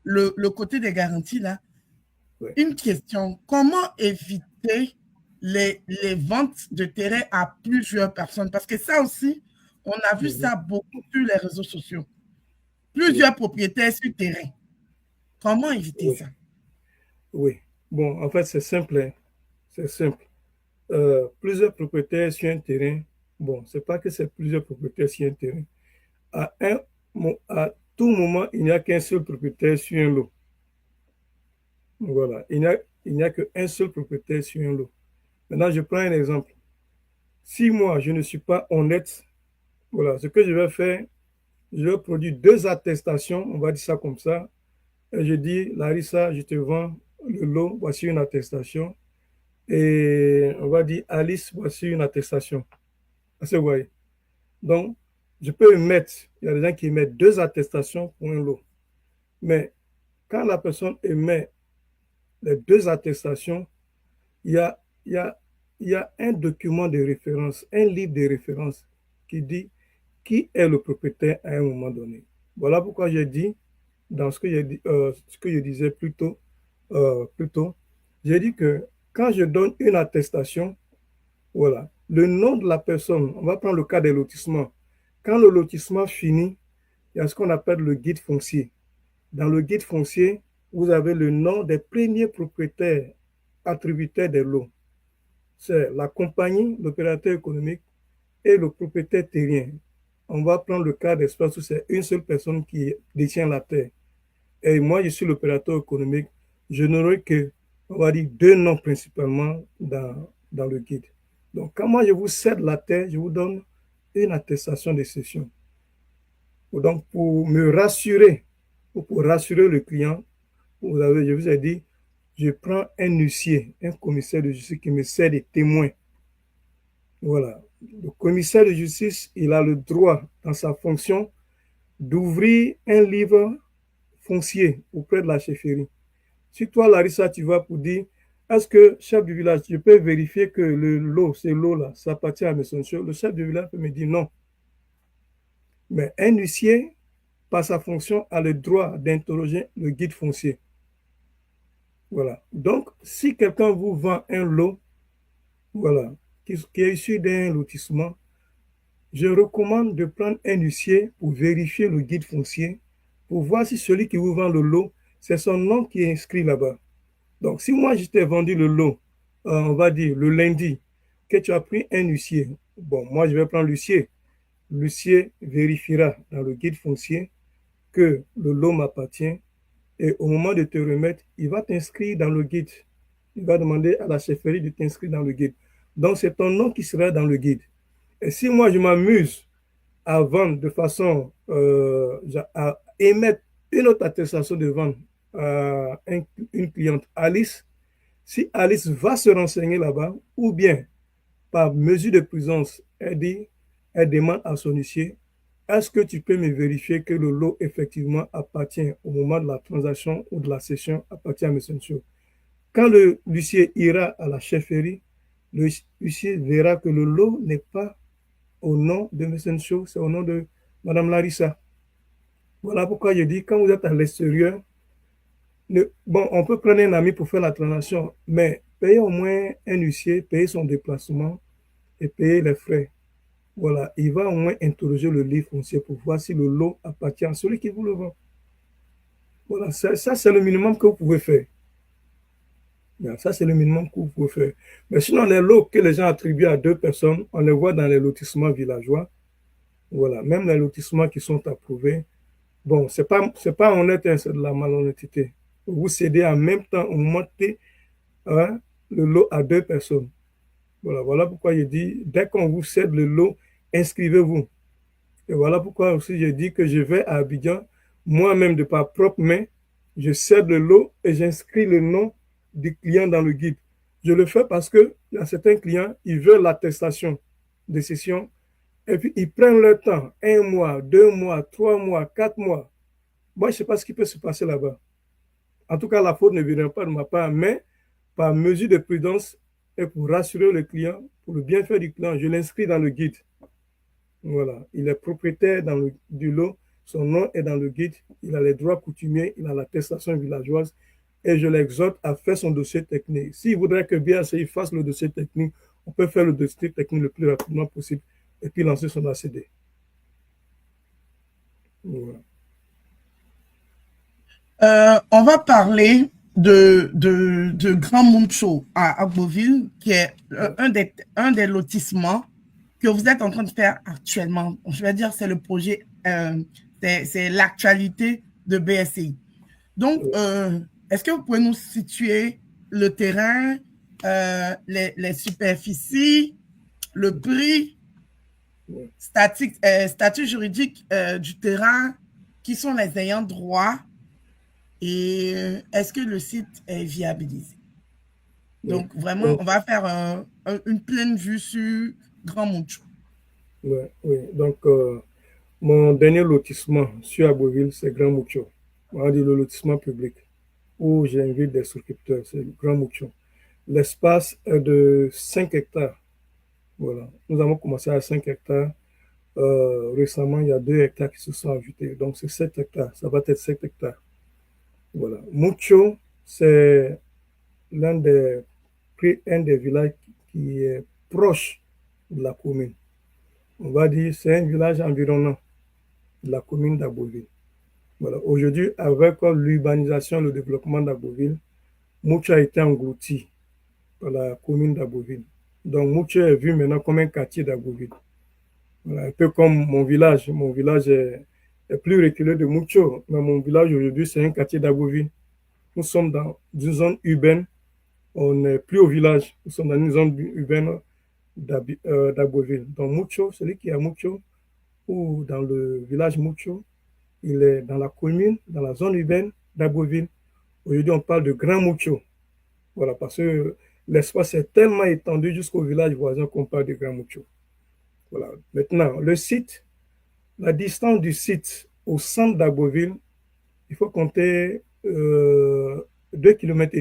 Le côté des garanties, là,
Oui.
Une question, comment éviter les ventes de terrain à plusieurs personnes? Parce que ça aussi, on a vu ça beaucoup sur les réseaux sociaux. Plusieurs propriétaires sur terrain. Comment éviter
Oui.
ça?
Oui. Bon, en fait, c'est simple. Hein. C'est simple. Plusieurs propriétaires sur un terrain. Bon, c'est pas que c'est plusieurs propriétaires sur un terrain. À tout moment, il n'y a qu'un seul propriétaire sur un lot. Voilà. Il n'y a qu'un seul propriétaire sur un lot. Maintenant, je prends un exemple. Si moi, je ne suis pas honnête, voilà, ce que je vais faire, je vais produire 2 attestations, on va dire ça comme ça. Et je dis, Larissa, je te vends le lot, voici une attestation. Et on va dire, Alice, voici une attestation. Vous voyez. Donc, je peux mettre, il y a des gens qui mettent 2 attestations pour un lot. Mais quand la personne émet les 2 attestations, il y a, il y a, il y a un document de référence, un livre de référence qui dit qui est le propriétaire à un moment donné. Voilà pourquoi j'ai dit, dans ce que je disais plus tôt, j'ai dit que quand je donne une attestation, voilà, le nom de la personne, on va prendre le cas des lotissements. Quand le lotissement finit, il y a ce qu'on appelle le guide foncier. Dans le guide foncier, vous avez le nom des premiers propriétaires attributaires des lots. C'est la compagnie, l'opérateur économique et le propriétaire terrien. On va prendre le cas d'espace où c'est une seule personne qui détient la terre. Et moi, je suis l'opérateur économique. Je n'aurai que, on va dire, 2 noms principalement dans le guide. Donc, quand moi je vous cède la terre, je vous donne une attestation de cession. Donc, pour me rassurer, ou pour rassurer le client, je vous ai dit, je prends un huissier, un commissaire de justice qui me sert des témoins. Voilà. Le commissaire de justice, il a le droit, dans sa fonction, d'ouvrir un livre foncier auprès de la chefferie. Si toi, Larissa, tu vas pour dire, est-ce que, chef du village, je peux vérifier que le lot, ce lot-là, ça appartient à M. Soncho? Le chef du village peut me dire non. Mais un huissier, par sa fonction, a le droit d'interroger le guide foncier. Voilà. Donc, si quelqu'un vous vend un lot, voilà, qui est issu d'un lotissement, je recommande de prendre un huissier pour vérifier le guide foncier, pour voir si celui qui vous vend le lot, c'est son nom qui est inscrit là-bas. Donc, si moi, je t'ai vendu le lot, on va dire le lundi, que tu as pris un huissier, bon, moi, je vais prendre l'huissier. L'huissier vérifiera dans le guide foncier que le lot m'appartient et au moment de te remettre, il va t'inscrire dans le guide. Il va demander à la chefferie de t'inscrire dans le guide. Donc, c'est ton nom qui sera dans le guide. Et si moi, je m'amuse à vendre de façon à émettre une autre attestation de vente à une cliente Alice, si Alice va se renseigner là-bas, ou bien par mesure de présence, elle demande à son huissier, est-ce que tu peux me vérifier que le lot effectivement appartient au moment de la transaction ou de la cession appartient à M. Ncho?
Quand le huissier ira à la chefferie, le huissier verra que le lot n'est pas au nom de M. Cho, c'est au nom de Mme Larissa. Voilà pourquoi je dis, quand vous êtes à l'extérieur, bon, on peut prendre un ami pour faire la transaction, mais payer au moins un huissier, payer son déplacement et payer les frais. Voilà, il va au moins interroger le livre foncier pour voir si le lot appartient à celui qui vous le vend. Voilà, ça c'est le minimum que vous pouvez faire. Ça, c'est le minimum que vous pouvez faire. Mais sinon, les lots que les gens attribuent à 2 personnes, on les voit dans les lotissements villageois. Voilà, même les lotissements qui sont approuvés. Bon, c'est pas honnête, hein, c'est de la malhonnêteté. Vous cédez en même temps, vous montez hein, le lot à 2 personnes. Voilà pourquoi je dis, dès qu'on vous cède le lot, inscrivez-vous. Et voilà pourquoi aussi je dis que je vais à Abidjan, moi-même de par propre main, je cède le lot et j'inscris le nom du client dans le guide. Je le fais parce que il y a certains clients, ils veulent l'attestation de cession et puis ils prennent leur temps, 1 mois, 2 mois, 3 mois, 4 mois. Moi, je ne sais pas ce qui peut se passer là-bas. En tout cas, la faute ne viendra pas de ma part, mais par mesure de prudence et pour rassurer le client, pour le bienfait du client, je l'inscris dans le guide. Voilà, il est propriétaire du lot, son nom est dans le guide, il a les droits coutumiers, il a l'attestation villageoise et je l'exhorte à faire son dossier technique. S'il voudrait que BACI fasse le dossier technique, on peut faire le dossier technique le plus rapidement possible et puis lancer son ACD. Voilà.
On va parler de Grand Muncho à Agboville, qui est un des lotissements que vous êtes en train de faire actuellement. Je vais dire, c'est le projet, c'est l'actualité de BSCI. Donc, est-ce que vous pouvez nous situer le terrain, les superficies, le prix, statut juridique du terrain, qui sont les ayants droit et est-ce que le site est viabilisé? Donc, vraiment, on va faire une pleine vue sur Grand Muncho.
Oui. Donc, mon dernier lotissement sur Agboville, c'est Grand Muncho. On va dire le lotissement public où j'invite des souscripteurs, c'est Grand Muncho. L'espace est de 5 hectares. Voilà. Nous avons commencé à 5 hectares. Récemment, il y a 2 hectares qui se sont ajoutés. Donc, c'est 7 hectares. Ça va être 7 hectares. Voilà. Muncho, c'est un des villages qui est proche de la commune. On va dire c'est un village environnant de la commune d'Agboville. Voilà. Aujourd'hui, avec l'urbanisation, le développement d'Agboville, Muncho a été englouti par la commune d'Agboville. Donc, Muncho est vu maintenant comme un quartier d'Agboville. Voilà, un peu comme mon village. Mon village est plus reculé de Muncho, mais mon village aujourd'hui, c'est un quartier d'Agboville. Nous sommes dans une zone urbaine. On n'est plus au village. Nous sommes dans une zone urbaine d'Agboville. Donc, Muncho, celui qui est à Muncho, ou dans le village Muncho, il est dans la commune, dans la zone urbaine d'Agboville. Aujourd'hui, on parle de Grand Muncho. Voilà, parce que l'espace est tellement étendu jusqu'au village voisin qu'on parle de Grand Muncho. Voilà. Maintenant, le site, la distance du site au centre d'Agboville, il faut compter 2,5 km.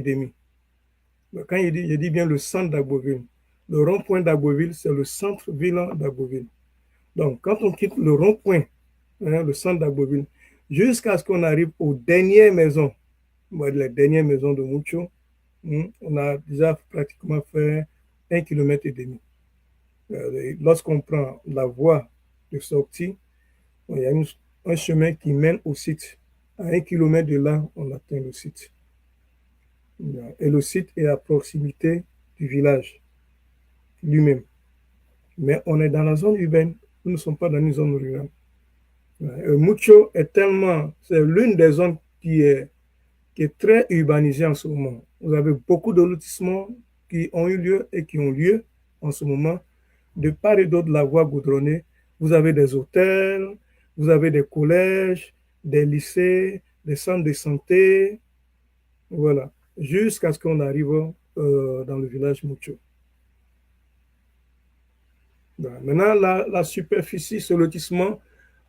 Quand je dis bien le centre d'Agboville, le rond-point d'Agboville, c'est le centre-ville d'Agboville. Donc, quand on quitte le rond-point, le centre d'Agboville, jusqu'à ce qu'on arrive aux dernières maisons, les dernières maisons de Muncho, on a déjà pratiquement fait 1,5 km. Lorsqu'on prend la voie de sortie, il y a un chemin qui mène au site. À 1 km de là, on atteint le site. Et le site est à proximité du village lui-même. Mais on est dans la zone urbaine, nous ne sommes pas dans une zone rurale. Muncho c'est l'une des zones qui est très urbanisée en ce moment. Vous avez beaucoup de lotissements qui ont eu lieu et qui ont lieu en ce moment. De part et d'autre de la voie goudronnée, vous avez des hôtels, vous avez des collèges, des lycées, des centres de santé, voilà, jusqu'à ce qu'on arrive dans le village Muncho. Voilà. Maintenant, la superficie, ce lotissement,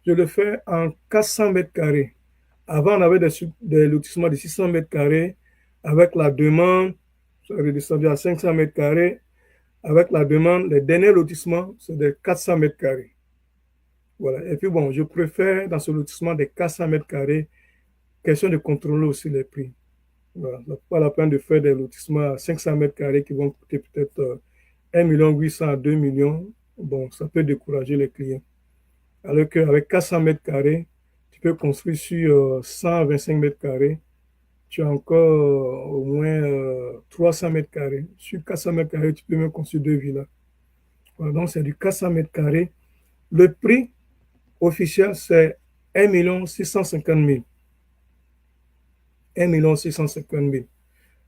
je le fais en 400 mètres carrés. Avant, on avait des lotissements de 600 mètres carrés avec la demande ça a redescendu à 500 mètres carrés. Avec la demande, les derniers lotissements, c'est des 400 mètres carrés. Voilà. Et puis bon, je préfère dans ce lotissement des 400 mètres carrés, question de contrôler aussi les prix. Voilà. Ça pas la peine de faire des lotissements à 500 mètres carrés qui vont coûter peut-être 1 800 000 à 2 millions. Bon, ça peut décourager les clients. Alors qu'avec 400 mètres carrés, tu peux construire sur 125 mètres carrés. Tu as encore au moins 300 mètres carrés. Sur 400 mètres carrés, tu peux même construire 2 villas. Voilà, donc c'est du 400 mètres carrés. Le prix officiel, c'est 1 650 000. 1 650 000.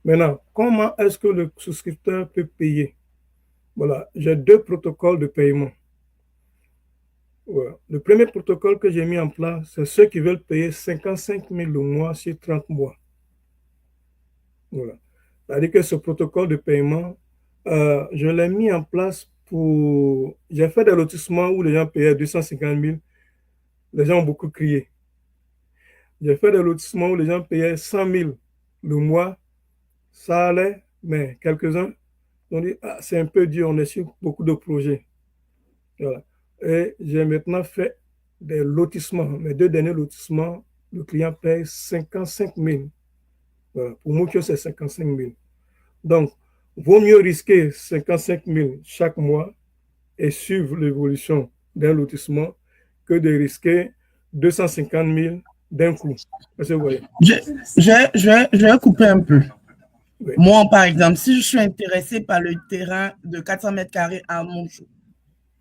Maintenant, comment est-ce que le souscripteur peut payer? Voilà, j'ai 2 protocoles de paiement. Voilà. Le premier protocole que j'ai mis en place, c'est ceux qui veulent payer 55 000 le mois sur 30 mois. Voilà. C'est-à-dire que ce protocole de paiement, je l'ai mis en place pour... J'ai fait des lotissements où les gens payaient 250 000. Les gens ont beaucoup crié. J'ai fait des lotissements où les gens payaient 100 000 le mois. Ça allait, mais quelques-uns ont dit, ah, c'est un peu dur, on est sur beaucoup de projets. Voilà. Et j'ai maintenant fait des lotissements. Mes 2 derniers lotissements, le client paye 55 000. Voilà. Pour moi, c'est 55 000. Donc, vaut mieux risquer 55 000 chaque mois et suivre l'évolution d'un lotissement que de risquer 250 000 d'un coup. Parce que vous voyez.
Je vais couper un peu.
Oui.
Moi, par exemple, si je suis intéressé par le terrain de 400 mètres carrés à Monchou,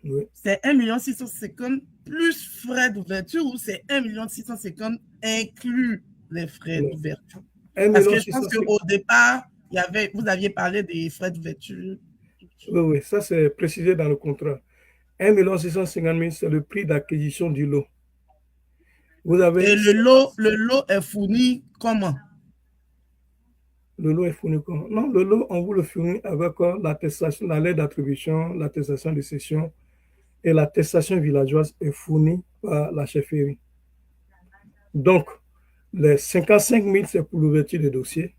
Oui.
c'est 1 650 plus frais d'ouverture ou c'est 1 650 inclus les frais d'ouverture? Parce que je pense qu'au départ, vous aviez parlé des frais d'ouverture.
Oui, ça c'est précisé dans le contrat. 1 650 000, c'est le prix d'acquisition du lot. Vous avez...
Et le lot est fourni comment?
Le lot est fourni comment? Non, le lot, on vous le fournit avec l'attestation, la lettre d'attribution, l'attestation de cession et l'attestation villageoise est fournie par la chefferie. Donc, les 55 000, c'est pour l'ouverture des dossiers.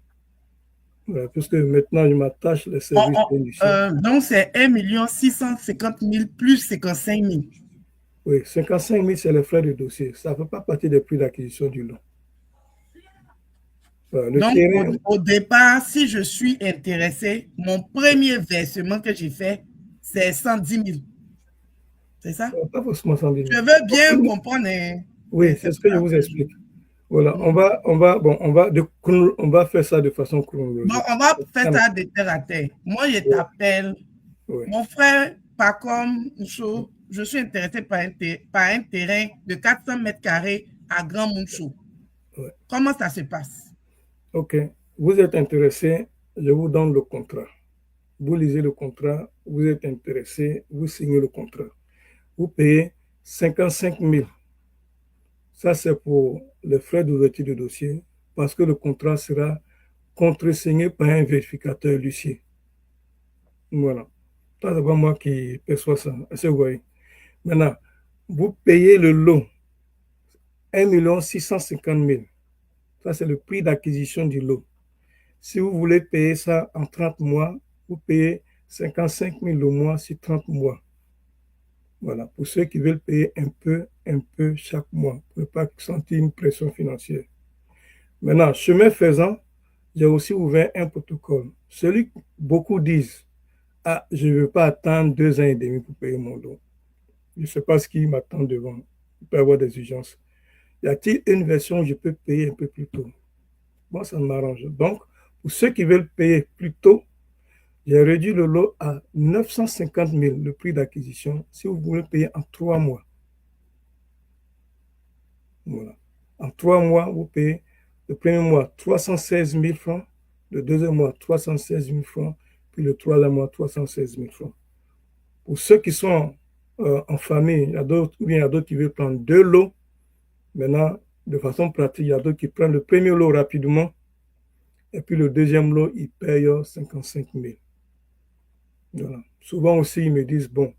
Puisque maintenant, je m'attache les services d'induction.
Donc, c'est 1 650 000 plus 55 000.
Oui, 55 000, c'est les frais de dossier. Ça ne fait pas partie des prix d'acquisition du lot.
Donc, au départ, si je suis intéressé, mon premier versement que j'ai fait, c'est 110 000. C'est ça?
Pas forcément 110 000.
Je veux bien comprendre.
Oui, c'est ce que je vous explique. Voilà, on va faire ça de façon chronologique.
Bon, on va faire ça de terre à terre. Moi, je t'appelle. Oui. Mon frère, par comme je suis intéressé par un terrain de 400 mètres carrés à Grand Monchou. Oui. Comment ça se passe?
Ok. Vous êtes intéressé, je vous donne le contrat. Vous lisez le contrat, vous êtes intéressé, vous signez le contrat. Vous payez 55 000. Ça, c'est pour les frais d'ouverture de dossier, parce que le contrat sera contresigné par un vérificateur huissier. Voilà. Ça, c'est pas moi qui perçois ça. Est-ce que vous voyez? Maintenant, vous payez le lot, 1 650 000. Ça, c'est le prix d'acquisition du lot. Si vous voulez payer ça en 30 mois, vous payez 55 000 le mois sur 30 mois. Voilà, pour ceux qui veulent payer un peu chaque mois, pour ne pas sentir une pression financière. Maintenant, chemin faisant, j'ai aussi ouvert un protocole. Celui que beaucoup disent, ah, je ne veux pas attendre 2 ans et demi pour payer mon lot. Je ne sais pas ce qui m'attend devant. Il peut y avoir des urgences. Y a-t-il une version où je peux payer un peu plus tôt? Moi, ça m'arrange. Donc, pour ceux qui veulent payer plus tôt, j'ai réduit le lot à 950 000, le prix d'acquisition, si vous voulez payer en 3 mois. Voilà. En 3 mois, vous payez le premier mois 316 000 francs, le deuxième mois 316 000 francs, puis le troisième mois 316 000 francs. Pour ceux qui sont en famille, il y a d'autres qui veulent prendre 2 lots. Maintenant, de façon pratique, il y a d'autres qui prennent le premier lot rapidement, et puis le deuxième lot, ils payent 55 000. Voilà. Souvent aussi, ils me disent, bon,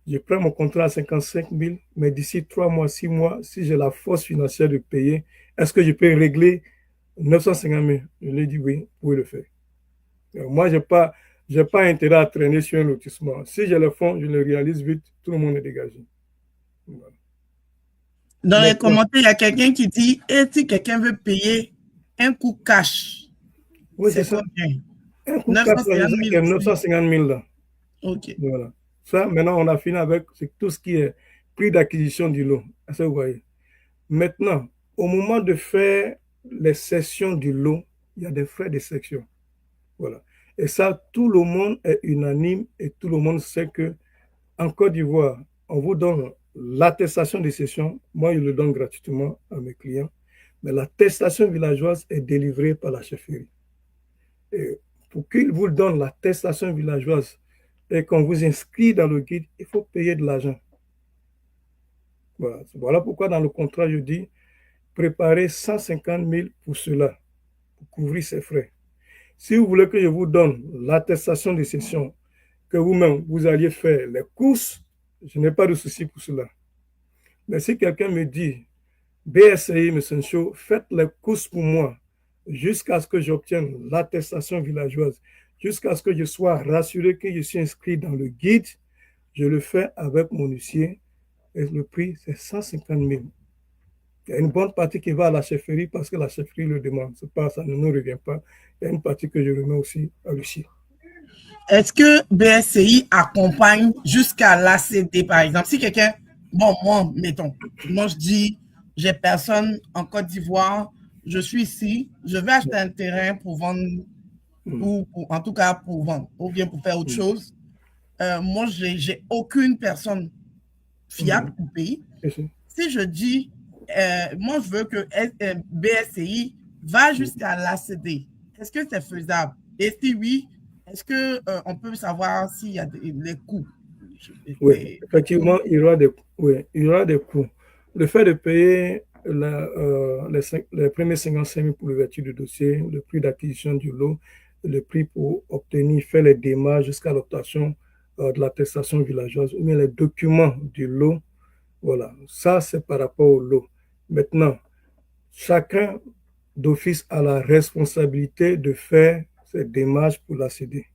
je prends mon contrat à 55 000, mais d'ici 3 mois, 6 mois, si j'ai la force financière de payer, est-ce que je peux régler 950 000? Je lui dis oui, vous pouvez le faire. Moi, j'ai pas intérêt à traîner sur un lotissement. Si je le fais, je le réalise vite, tout le monde est dégagé. Voilà.
Dans les
Maintenant,
commentaires, il y a quelqu'un qui dit, et si quelqu'un veut payer un coup cash,
oui, c'est
c'est
ça.
combien?
Un coup cash, là, je
950
sais
000
qu'il y a
aussi.
950 000 là.
OK.
Voilà. Ça, maintenant, on a fini avec tout ce qui est prix d'acquisition du lot. Est-ce que vous voyez? Maintenant, au moment de faire les sessions du lot, il y a des frais de section. Voilà. Et ça, tout le monde est unanime et tout le monde sait que en Côte d'Ivoire, on vous donne l'attestation de session. Moi, je le donne gratuitement à mes clients. Mais l'attestation villageoise est délivrée par la chefferie. Et pour qu'ils vous donnent l'attestation villageoise et qu'on vous inscrit dans le guide, il faut payer de l'argent. Voilà. Voilà pourquoi dans le contrat, je dis préparez 150 000 pour cela, pour couvrir ces frais. Si vous voulez que je vous donne l'attestation de session, que vous-même, vous alliez faire les courses, je n'ai pas de souci pour cela. Mais si quelqu'un me dit, BSI, M. Sencho, faites les courses pour moi jusqu'à ce que j'obtienne l'attestation villageoise, jusqu'à ce que je sois rassuré que je suis inscrit dans le guide, je le fais avec mon huissier et le prix, c'est 150 000. Il y a une bonne partie qui va à la chefferie parce que la chefferie le demande. C'est pas, ça ne nous revient pas. Il y a une partie que je remets aussi à l'huissier.
Est-ce que BSCI accompagne jusqu'à l'ACD, par exemple? Si quelqu'un, bon, moi, mettons, moi je dis, j'ai personne en Côte d'Ivoire, je suis ici, je vais acheter un terrain pour vendre, en tout cas pour vendre, ou bien pour faire autre chose. Moi, j'ai aucune personne fiable au pays. Si je dis, moi, je veux que BSCI va jusqu'à l'ACD, est-ce que c'est faisable? Et si oui, est-ce qu'on peut savoir s'il y a des coûts?
Oui, effectivement, il y aura des coûts. Le fait de payer les premiers 55 000 pour l'ouverture du dossier, le prix d'acquisition du lot, le prix pour obtenir, faire les démarches jusqu'à l'obtention de l'attestation villageoise ou bien les documents du lot, voilà, ça c'est par rapport au lot. Maintenant, chacun d'office a la responsabilité de faire ces démarches pour l'accéder.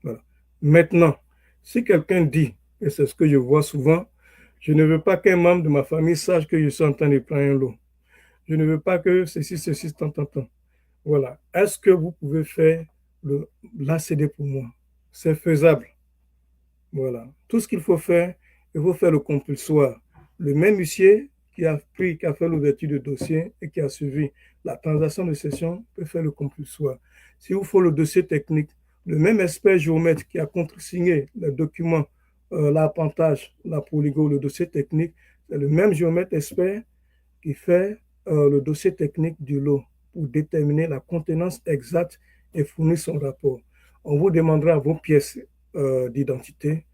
Voilà. Maintenant, si quelqu'un dit, et c'est ce que je vois souvent, je ne veux pas qu'un membre de ma famille sache que je suis en train de prendre un lot. Je ne veux pas que ceci, tant. Voilà. Est-ce que vous pouvez faire l'ACD pour moi? C'est faisable. Voilà. Tout ce qu'il faut faire, il faut faire le compulsoire. Le même huissier qui a fait l'ouverture de dossier et qui a suivi la transaction de cession peut faire le compulsoire. S'il vous faut le dossier technique, le même expert géomètre qui a contresigné les documents, l'appontage, la polygon, le dossier technique, c'est le même géomètre expert qui fait le dossier technique du lot pour déterminer la contenance exacte et fournir son rapport. On vous demandera vos pièces d'identité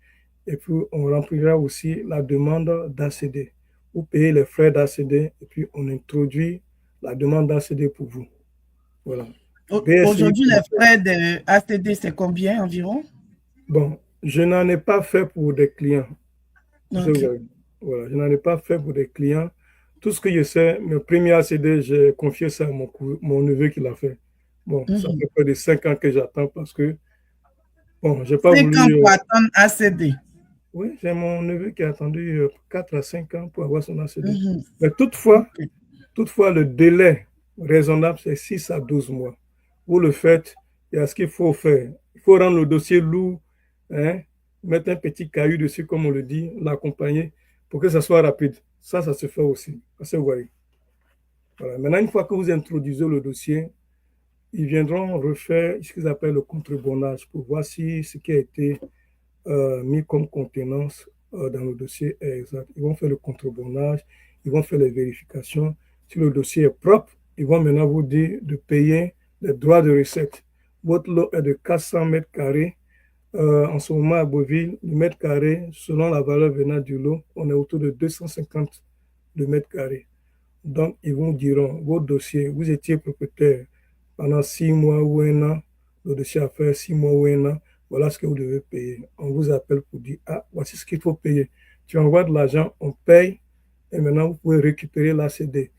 et puis on remplira aussi la demande d'ACD. Vous payez les frais d'ACD et puis on introduit la demande d'ACD pour vous. Voilà.
Aujourd'hui, les frais de ACD, c'est combien environ?
Bon, je n'en ai pas fait pour des clients.
Okay.
Voilà, je n'en ai pas fait pour des clients. Tout ce que je sais, mon premier ACD, j'ai confié ça à mon neveu qui l'a fait. Bon, ça fait près de 5 ans que j'attends parce que, bon, j'ai pas
5
voulu...
ans pour attendre ACD.
Oui, j'ai mon neveu qui a attendu 4 à 5 ans pour avoir son ACD. Mais toutefois, le délai raisonnable, c'est 6 à 12 mois. Vous le faites, il y a ce qu'il faut faire. Il faut rendre le dossier lourd, hein, mettre un petit caillou dessus, comme on le dit, l'accompagner pour que ça soit rapide. Ça se fait aussi. Vous voyez. Voilà. Maintenant, une fois que vous introduisez le dossier, ils viendront refaire ce qu'ils appellent le contrebondage pour voir si ce qui a été mis comme contenance dans le dossier est exact. Ils vont faire le contrebondage, ils vont faire les vérifications. Si le dossier est propre, ils vont maintenant vous dire de payer les droits de recette. Votre lot est de 400 mètres carrés. En ce moment, à Beauville, le mètre carré, selon la valeur venant du lot, on est autour de 250 le mètre carré. Donc, ils vous diront, votre dossier, vous étiez propriétaire pendant 6 mois ou 1 an, le dossier a fait 6 mois ou 1 an, voilà ce que vous devez payer. On vous appelle pour dire, ah, voici ce qu'il faut payer. Tu envoies de l'argent, on paye, et maintenant vous pouvez récupérer l'ACD.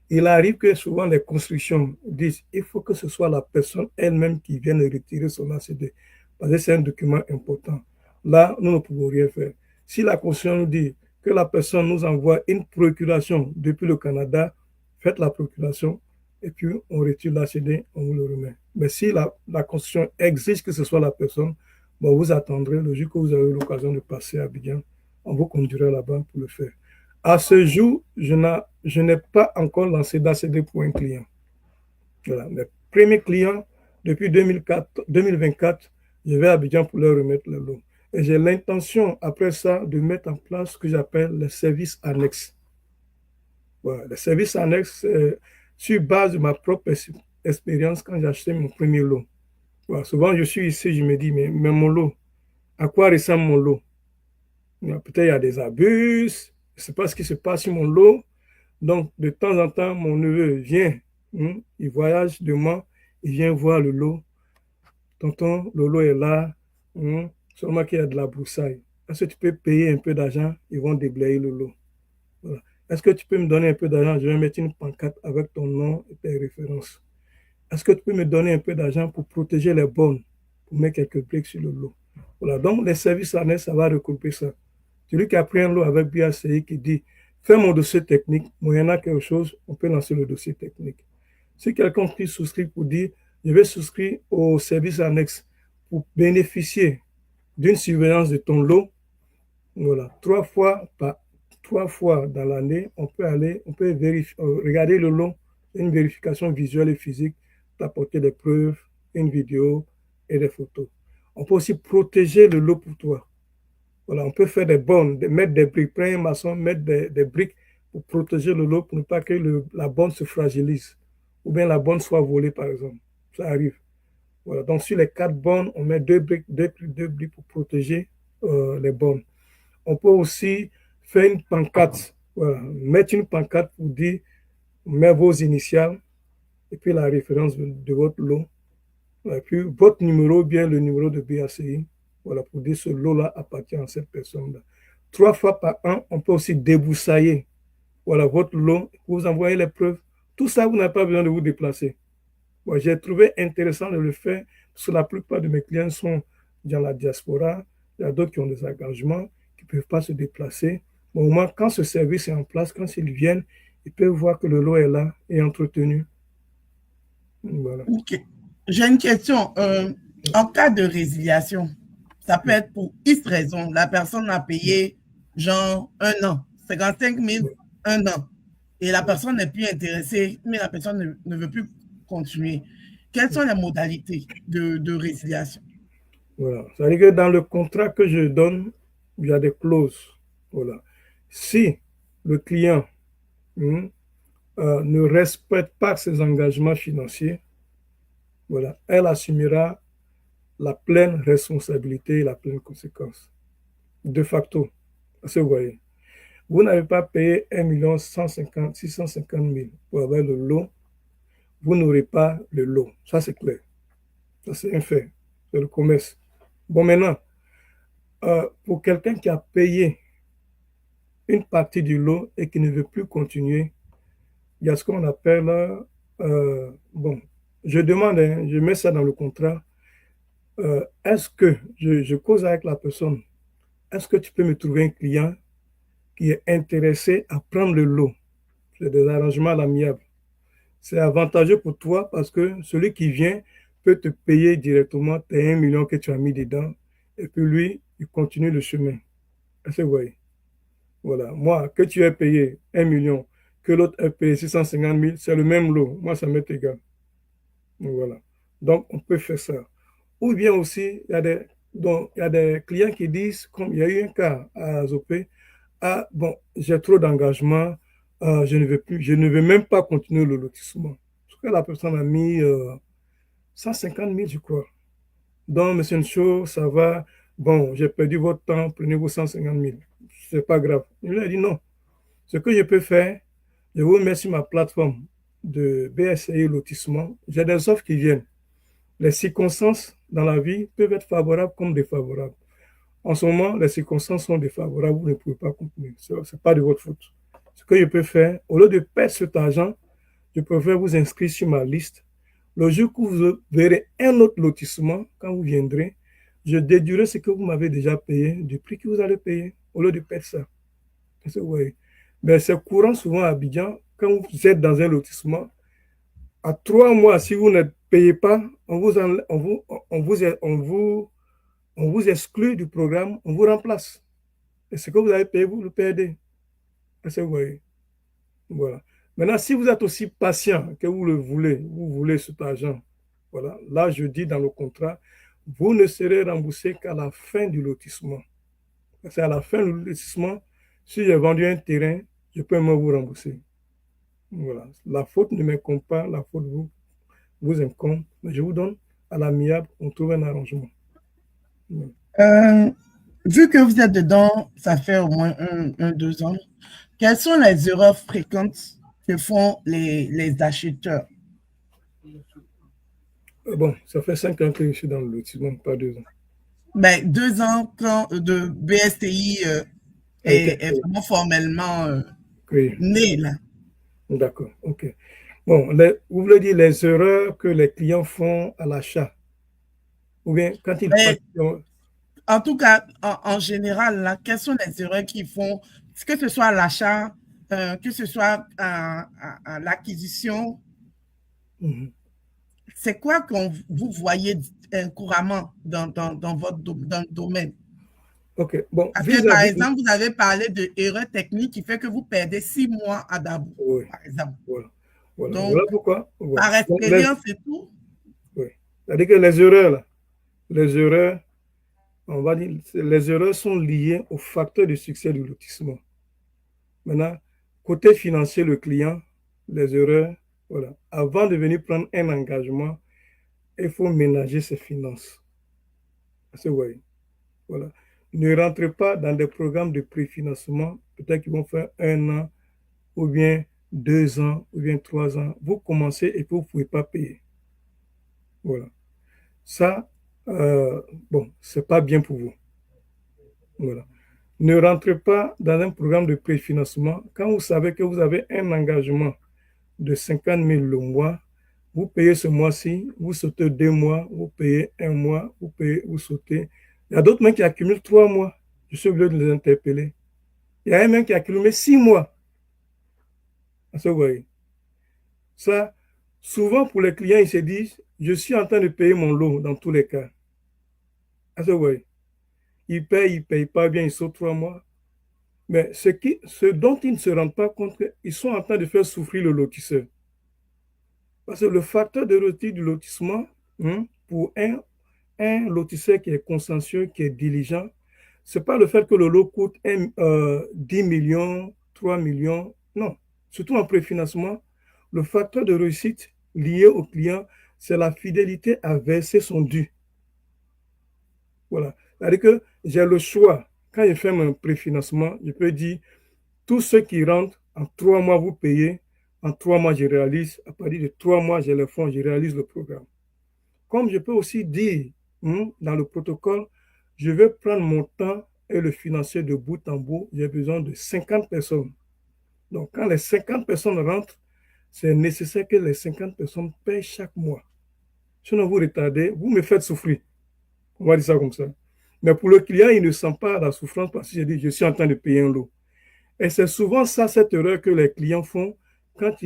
Il arrive que souvent les constructions disent il faut que ce soit la personne elle-même qui vienne retirer son ACD, parce que c'est un document important. Là, nous ne pouvons rien faire. Si la Constitution nous dit que la personne nous envoie une procuration depuis le Canada, faites la procuration et puis on retire l'ACD, on vous le remet. Mais si la Constitution exige que ce soit la personne, bon, vous attendrez le jour que vous avez l'occasion de passer à Abidjan, on vous conduira là-bas pour le faire. À ce jour, je n'ai pas encore lancé d'ACD pour un client. Voilà. Mes premiers clients, depuis 2024, je vais à Abidjan pour leur remettre le lot. Et j'ai l'intention, après ça, de mettre en place ce que j'appelle les services annexes. Voilà. Les services annexes, sur base de ma propre expérience quand j'ai acheté mon premier lot. Voilà. Souvent, je suis ici, je me dis, mais mon lot, à quoi ressemble mon lot? Peut-être il y a des abus, je ne sais pas ce qui se passe sur mon lot. Donc, de temps en temps, mon neveu vient, il voyage demain, il vient voir le lot. Tonton, le lot est là, seulement qu'il y a de la broussaille. Est-ce que tu peux payer un peu d'argent? Ils vont déblayer le lot. Voilà. Est-ce que tu peux me donner un peu d'argent? Je vais mettre une pancarte avec ton nom et tes références. Est-ce que tu peux me donner un peu d'argent pour protéger les bornes, pour mettre quelques briques sur le lot? Voilà. Donc, les services annexes, ça va regrouper ça. Celui qui a pris un lot avec BACI qui dit fais mon dossier technique, moyennant quelque chose, on peut lancer le dossier technique. Si quelqu'un qui souscrit pour dire je vais souscrire au service annexe pour bénéficier d'une surveillance de ton lot, voilà, 3 fois dans l'année, on peut regarder le lot, une vérification visuelle et physique, t'apporter des preuves, une vidéo et des photos. On peut aussi protéger le lot pour toi. Voilà, on peut faire des bornes, mettre des briques, prendre un maçon, mettre des briques pour protéger le lot, pour ne pas que la borne se fragilise, ou bien la borne soit volée, par exemple. Ça arrive. Voilà, donc sur les 4 bornes, on met 2 briques pour protéger les bornes. On peut aussi faire une pancarte, voilà, mettre une pancarte pour dire, mettre vos initiales, et puis la référence de votre lot, et puis votre numéro, bien le numéro de BACI. Voilà, pour dire ce lot-là appartient à cette personne-là. 3 fois par an, on peut aussi débroussailler. Voilà, votre lot, vous envoyez les preuves. Tout ça, vous n'avez pas besoin de vous déplacer. Bon, j'ai trouvé intéressant de le faire, parce que la plupart de mes clients sont dans la diaspora. Il y a d'autres qui ont des engagements, qui ne peuvent pas se déplacer. Bon, au moins, quand ce service est en place, quand ils viennent, ils peuvent voir que le lot est là et entretenu. Voilà.
Ok. J'ai une question. En cas de résiliation, ça peut être pour X raison. La personne a payé genre 1 an, 55 000, 1 an. Et la personne n'est plus intéressée, mais la personne ne veut plus continuer. Quelles sont les modalités de résiliation?
Voilà. C'est-à-dire que dans le contrat que je donne, il y a des clauses. Voilà. Si le client ne respecte pas ses engagements financiers, voilà, elle assumera la pleine responsabilité et la pleine conséquence. De facto, vous voyez, vous n'avez pas payé 1 650 000 pour avoir le lot, vous n'aurez pas le lot. Ça, c'est clair. Ça, c'est un fait. C'est le commerce. Bon, maintenant, pour quelqu'un qui a payé une partie du lot et qui ne veut plus continuer, il y a ce qu'on appelle, bon, je demande, je mets ça dans le contrat, est-ce que, je cause avec la personne, est-ce que tu peux me trouver un client qui est intéressé à prendre le lot? C'est des arrangements à l'amiable. C'est avantageux pour toi parce que celui qui vient peut te payer directement tes 1 million que tu as mis dedans et puis lui, il continue le chemin. Est-ce que vous voyez? Voilà. Moi, que tu aies payé 1 million, que l'autre ait payé 650 000, c'est le même lot. Moi, ça m'est égal. Voilà. Donc, on peut faire ça. Ou bien aussi, il y a des clients qui disent, comme il y a eu un cas à Azopé, ah, bon, j'ai trop d'engagement, je ne veux même pas continuer le lotissement. Parce que la personne a mis 150 000, je crois. Donc, monsieur Ncho, ça va, bon, j'ai perdu votre temps, prenez vos 150 000. C'est pas grave. Il lui a dit non. Ce que je peux faire, je vous mets sur ma plateforme de BSI lotissement. J'ai des offres qui viennent. Les circonstances dans la vie peuvent être favorables comme défavorables. En ce moment, les circonstances sont défavorables, vous ne pouvez pas continuer. Ce n'est pas de votre faute. Ce que je peux faire, au lieu de perdre cet argent, je préfère vous inscrire sur ma liste. Le jour que vous verrez un autre lotissement, quand vous viendrez, je déduirai ce que vous m'avez déjà payé du prix que vous allez payer, au lieu de perdre ça. Mais c'est courant souvent à Abidjan, quand vous êtes dans un lotissement, à 3 mois, si vous ne payez pas, on vous exclut du programme, on vous remplace. Et ce que vous avez payé, vous le perdez. Est-ce que vous voyez? Voilà. Maintenant, si vous êtes aussi patient que vous le voulez, vous voulez cet argent, voilà. Là, je dis dans le contrat, vous ne serez remboursé qu'à la fin du lotissement. C'est à la fin du lotissement, si j'ai vendu un terrain, je peux même vous rembourser. Voilà. La faute ne m'incombe pas, la faute vous incombe, mais je vous donne à l'amiable, on trouve un arrangement.
Vu que vous êtes dedans, ça fait au moins 2 ans, quelles sont les erreurs fréquentes que font les acheteurs?
Bon, ça fait 5 ans que je suis dans le lotissement, pas 2 ans.
Ben, 2 ans quand de BSTI est vraiment formellement né, là.
D'accord, ok. Bon, vous voulez dire les erreurs que les clients font à l'achat? Ou bien quand ils
Mais,
passent...
en tout cas, en général, là, quelles sont les erreurs qu'ils font, que ce soit à l'achat, que ce soit à l'acquisition? C'est quoi que vous voyez couramment dans le domaine?
Ok, bon,
Parce que, par exemple, vous avez parlé de erreur technique qui fait que vous perdez 6 mois à Dabo,
oui,
par exemple.
Voilà.
Donc,
Voilà pourquoi.
par expérience et tout.
Oui. C'est-à-dire que les erreurs, là, les erreurs, on va dire, les erreurs sont liées aux facteurs de succès du lotissement. Maintenant, côté financier, le client, les erreurs, voilà. Avant de venir prendre un engagement, il faut ménager ses finances. Vous voyez, voilà. Ne rentrez pas dans des programmes de préfinancement, peut-être qu'ils vont faire 1 an, ou bien 2 ans, ou bien 3 ans. Vous commencez et puis vous ne pouvez pas payer. Voilà. Ça, bon, c'est pas bien pour vous. Voilà. Ne rentrez pas dans un programme de préfinancement quand vous savez que vous avez un engagement de 50 000 le mois. Vous payez ce mois-ci, vous sautez 2 mois, vous payez 1 mois, vous payez, vous sautez. Il y a d'autres mains qui accumulent 3 mois. Je suis obligé de les interpeller. Il y a un main qui accumule 6 mois. Vous voyez. Ça, souvent pour les clients, ils se disent, je suis en train de payer mon lot dans tous les cas. Vous voyez. Ils payent pas bien, ils sautent 3 mois. Mais ce dont ils ne se rendent pas compte, ils sont en train de faire souffrir le lotisseur. Parce que le facteur de retrait du lotissement, pour un lotisseur qui est consciencieux, qui est diligent, ce n'est pas le fait que le lot coûte 10 millions, 3 millions. Non. Surtout en préfinancement, le facteur de réussite lié au client, c'est la fidélité à verser son dû. Voilà. C'est-à-dire que j'ai le choix. Quand je fais mon préfinancement, je peux dire, tous ceux qui rentrent, en 3 mois, vous payez. En 3 mois, je réalise. À partir de 3 mois, j'ai les fonds, je réalise le programme. Comme je peux aussi dire, dans le protocole, je vais prendre mon temps et le financer de bout en bout. J'ai besoin de 50 personnes. Donc, quand les 50 personnes rentrent, c'est nécessaire que les 50 personnes payent chaque mois. Sinon, vous retardez, vous me faites souffrir. On va dire ça comme ça. Mais pour le client, il ne sent pas la souffrance parce que je suis en train de payer un lot. Et c'est souvent ça, cette erreur que les clients font quand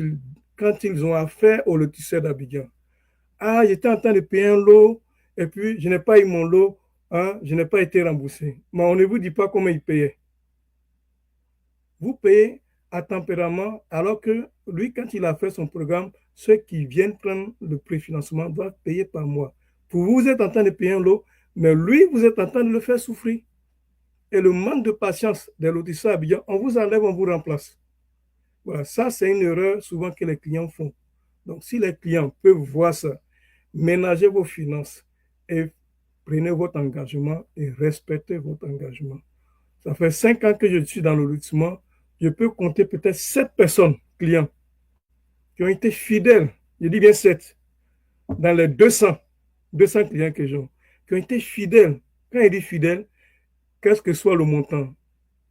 ils ont affaire au lotisseur d'Abidjan. Ah, j'étais en train de payer un lot et puis je n'ai pas eu mon lot, je n'ai pas été remboursé. Mais on ne vous dit pas comment il payait. Vous payez à tempérament alors que lui, quand il a fait son programme, ceux qui viennent prendre le préfinancement doivent payer par mois. Pour vous, vous êtes en train de payer un lot, mais lui, vous êtes en train de le faire souffrir. Et le manque de patience des lotisseurs Abidjan, on vous enlève, on vous remplace. Voilà, ça, c'est une erreur souvent que les clients font. Donc, si les clients peuvent voir ça, ménagez vos finances et prenez votre engagement et respectez votre engagement. Ça fait 5 ans que je suis dans le lotissement. Je peux compter peut-être 7 personnes, clients, qui ont été fidèles. Je dis bien 7. Dans les 200 clients que j'ai, qui ont été fidèles. Quand il dit fidèles, qu'est-ce que soit le montant,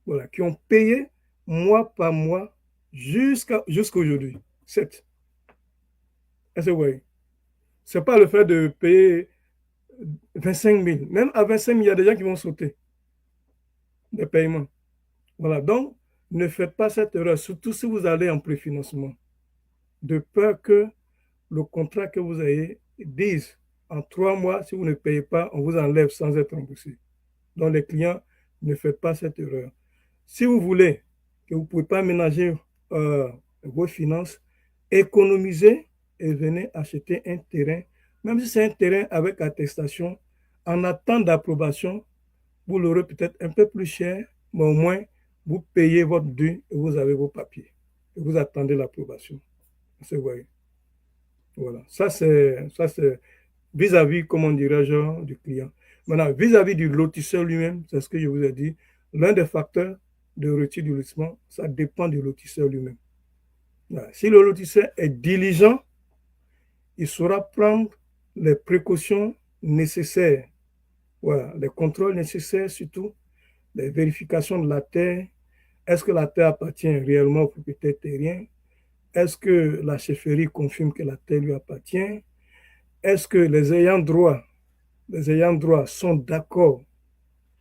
voilà, qui ont payé mois par mois jusqu'à aujourd'hui. 7. Est-ce que vous voyez? Ce n'est pas le fait de payer 25 000. Même à 25 000, il y a des gens qui vont sauter des paiements. Voilà, donc ne faites pas cette erreur, surtout si vous allez en préfinancement, de peur que le contrat que vous ayez dise en 3 mois, si vous ne payez pas, on vous enlève sans être remboursé. Donc les clients, ne faites pas cette erreur. Si vous voulez que vous ne pouvez pas ménager vos finances, économisez et venez acheter un terrain, même si c'est un terrain avec attestation, en attente d'approbation, vous l'aurez peut-être un peu plus cher, mais au moins, vous payez votre dû et vous avez vos papiers. Et vous attendez l'approbation. Vous voyez. Voilà. Ça, c'est vis-à-vis, comment dirais-je, du client. Maintenant, vis-à-vis du lotisseur lui-même, c'est ce que je vous ai dit, l'un des facteurs de retrait du lotissement, ça dépend du lotisseur lui-même. Voilà. Si le lotisseur est diligent, il saura prendre les précautions nécessaires. Voilà, les contrôles nécessaires surtout, les vérifications de la terre. Est-ce que la terre appartient réellement au propriétaire terrien? Est-ce que la chefferie confirme que la terre lui appartient? Est-ce que les ayants droit sont d'accord?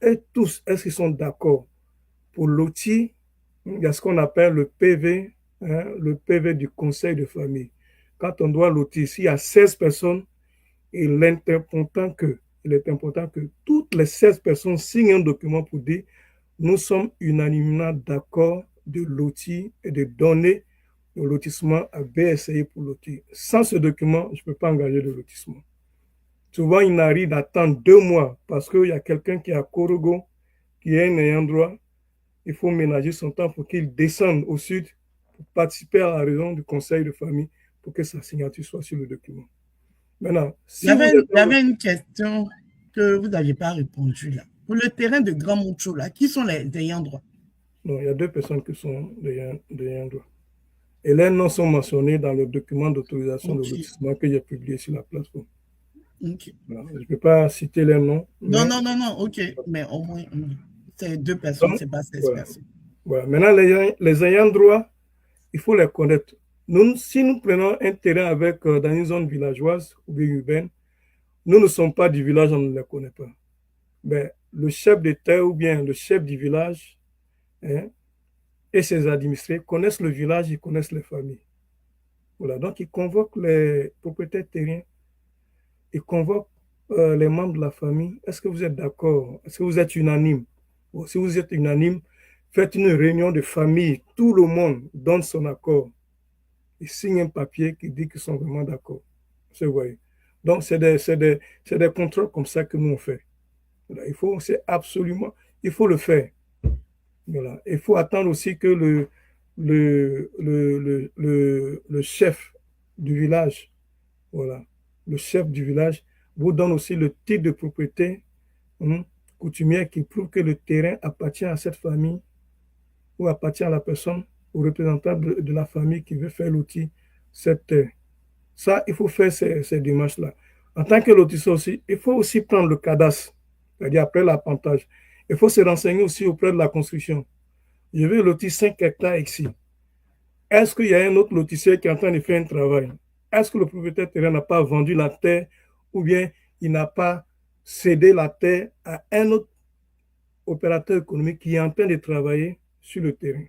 Et tous, est-ce qu'ils sont d'accord pour lotir? Il y a ce qu'on appelle le PV, le PV du conseil de famille. Quand on doit lotir, s'il y a 16 personnes, il est important que toutes les 16 personnes signent un document pour dire nous sommes unanimement d'accord de lotir et de donner le lotissement à BSI pour lotir. Sans ce document, je ne peux pas engager le lotissement. Souvent, il n'arrive d'attendre 2 mois parce qu'il y a quelqu'un qui est à Korogo, qui est un ayant droit. Il faut ménager son temps pour qu'il descende au sud pour participer à la réunion du conseil de famille pour que sa signature soit sur le document. Maintenant,
il y avait une question que vous n'aviez pas répondu là. Pour le terrain de Grand Mucho, là, qui sont les ayants droit?
Non, il y a 2 personnes qui sont des ayants droit. Et leurs noms sont mentionnés dans le document d'autorisation de lotissement que j'ai publié sur la plateforme.
Okay.
Voilà. Je ne peux pas citer les noms.
Non, ok. Mais au moins, c'est 2 personnes, ce n'est pas 16 personnes.
Voilà. Maintenant, les ayants droit, il faut les connaître. Si nous prenons un terrain avec, dans une zone villageoise ou bien urbaine, nous ne sommes pas du village, on ne les connaît pas. Mais le chef de terre ou bien le chef du village et ses administrés connaissent le village, ils connaissent les familles. Voilà, donc ils convoquent les propriétaires terriens, ils convoquent les membres de la famille. Est-ce que vous êtes d'accord? Est-ce que vous êtes unanime? Bon, si vous êtes unanime, faites une réunion de famille. Tout le monde donne son accord. Ils signent un papier qui dit qu'ils sont vraiment d'accord. Vous voyez. Donc, c'est des contrôles comme ça que nous on fait. Voilà, il faut le faire. Voilà. Il faut attendre aussi que le chef du village, voilà, le chef du village vous donne aussi le titre de propriété coutumière qui prouve que le terrain appartient à cette famille ou appartient à la personne, au représentant de la famille qui veut faire l'outil, cette terre. Ça, il faut faire ces démarches-là. En tant que lotisseur aussi, il faut aussi prendre le cadastre, c'est-à-dire après l'appontage. Il faut se renseigner aussi auprès de la construction. Je vais lotir 5 hectares ici. Est-ce qu'il y a un autre lotisseur qui est en train de faire un travail? Est-ce que le propriétaire terrain n'a pas vendu la terre ou bien il n'a pas cédé la terre à un autre opérateur économique qui est en train de travailler sur le terrain?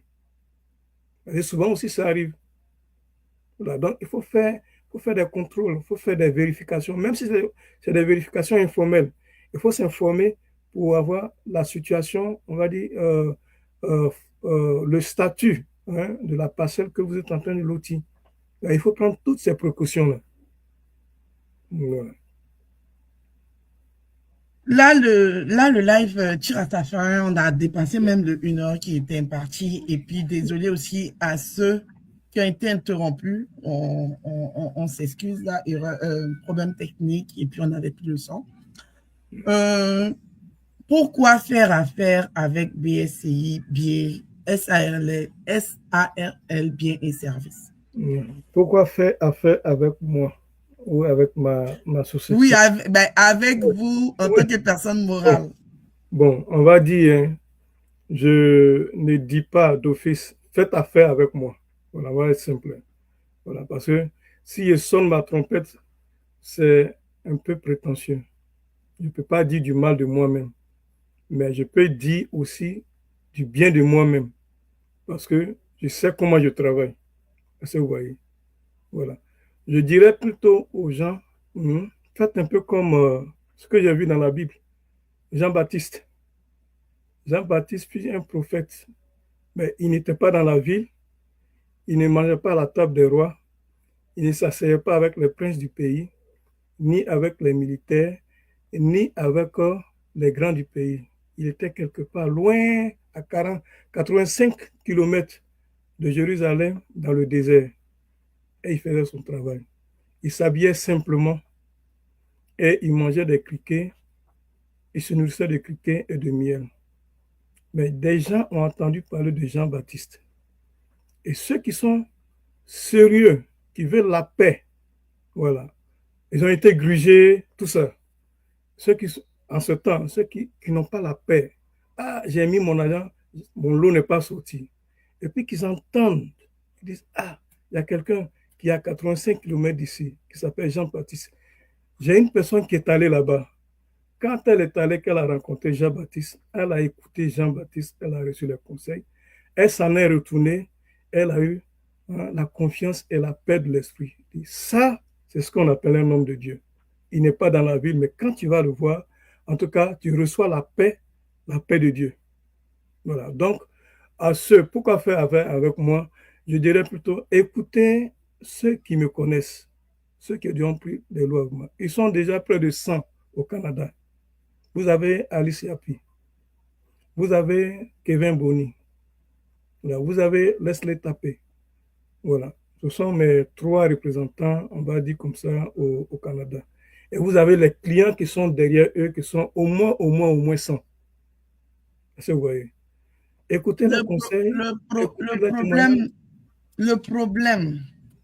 Et souvent aussi, ça arrive. Voilà, donc, il faut faire des contrôles, il faut faire des vérifications, même si c'est des vérifications informelles. Il faut s'informer pour avoir la situation, on va dire, le statut de la parcelle que vous êtes en train de lotir. Il faut prendre toutes ces précautions-là. Voilà.
Là, le live tire à sa fin. On a dépassé même le 1 heure qui était imparti. Et puis, désolé aussi à ceux qui ont été interrompus. On s'excuse là, problème technique. Et puis, on n'avait plus le son. Pourquoi faire affaire avec BSCI, SARL, Bien et Services?
Pourquoi faire affaire avec moi ou avec ma société?
Oui, avec vous en tant que personne morale.
Bon, on va dire, je ne dis pas d'office, faites affaire avec moi. Voilà, on va être simple. Voilà, parce que si je sonne ma trompette, c'est un peu prétentieux. Je ne peux pas dire du mal de moi-même, mais je peux dire aussi du bien de moi-même, parce que je sais comment je travaille. Est-ce que vous voyez? Voilà. Je dirais plutôt aux gens, faites un peu comme ce que j'ai vu dans la Bible. Jean-Baptiste. Jean-Baptiste fut un prophète, mais il n'était pas dans la ville, il ne mangeait pas à la table des rois, il ne s'asseyait pas avec les princes du pays, ni avec les militaires, ni avec les grands du pays. Il était quelque part loin, à 85 kilomètres de Jérusalem, dans le désert, et il faisait son travail. Il s'habillait simplement et il mangeait des criquets, il se nourrissait de criquets et de miel. Mais des gens ont entendu parler de Jean-Baptiste. Et ceux qui sont sérieux, qui veulent la paix, voilà, ils ont été grugés, tout ça. Ceux qui, en ce temps, ceux qui n'ont pas la paix, ah, j'ai mis mon argent, mon lot n'est pas sorti. Et puis qu'ils entendent, ils disent, ah, il y a quelqu'un qui est à 85 km d'ici, qui s'appelle Jean-Baptiste. J'ai une personne qui est allée là-bas. Quand elle est allée, qu'elle a rencontré Jean-Baptiste, elle a écouté Jean-Baptiste, elle a reçu les conseils, elle s'en est retournée, elle a eu la confiance et la paix de l'esprit. Ça, c'est ce qu'on appelle un homme de Dieu. Il n'est pas dans la ville, mais quand tu vas le voir, en tout cas, tu reçois la paix de Dieu. Voilà. Donc, à ceux, pourquoi faire avec moi? Je dirais plutôt, écoutez ceux qui me connaissent, ceux qui ont pris des lois avec moi. Ils sont déjà près de 100 au Canada. Vous avez Alice Yapi, vous avez Kevin Boni, voilà, vous avez Leslie Tapé. Voilà, ce sont mes 3 représentants, on va dire comme ça, au Canada. Et vous avez les clients qui sont derrière eux, qui sont au moins 100. Est-ce que vous voyez? Écoutez les conseils.
Le problème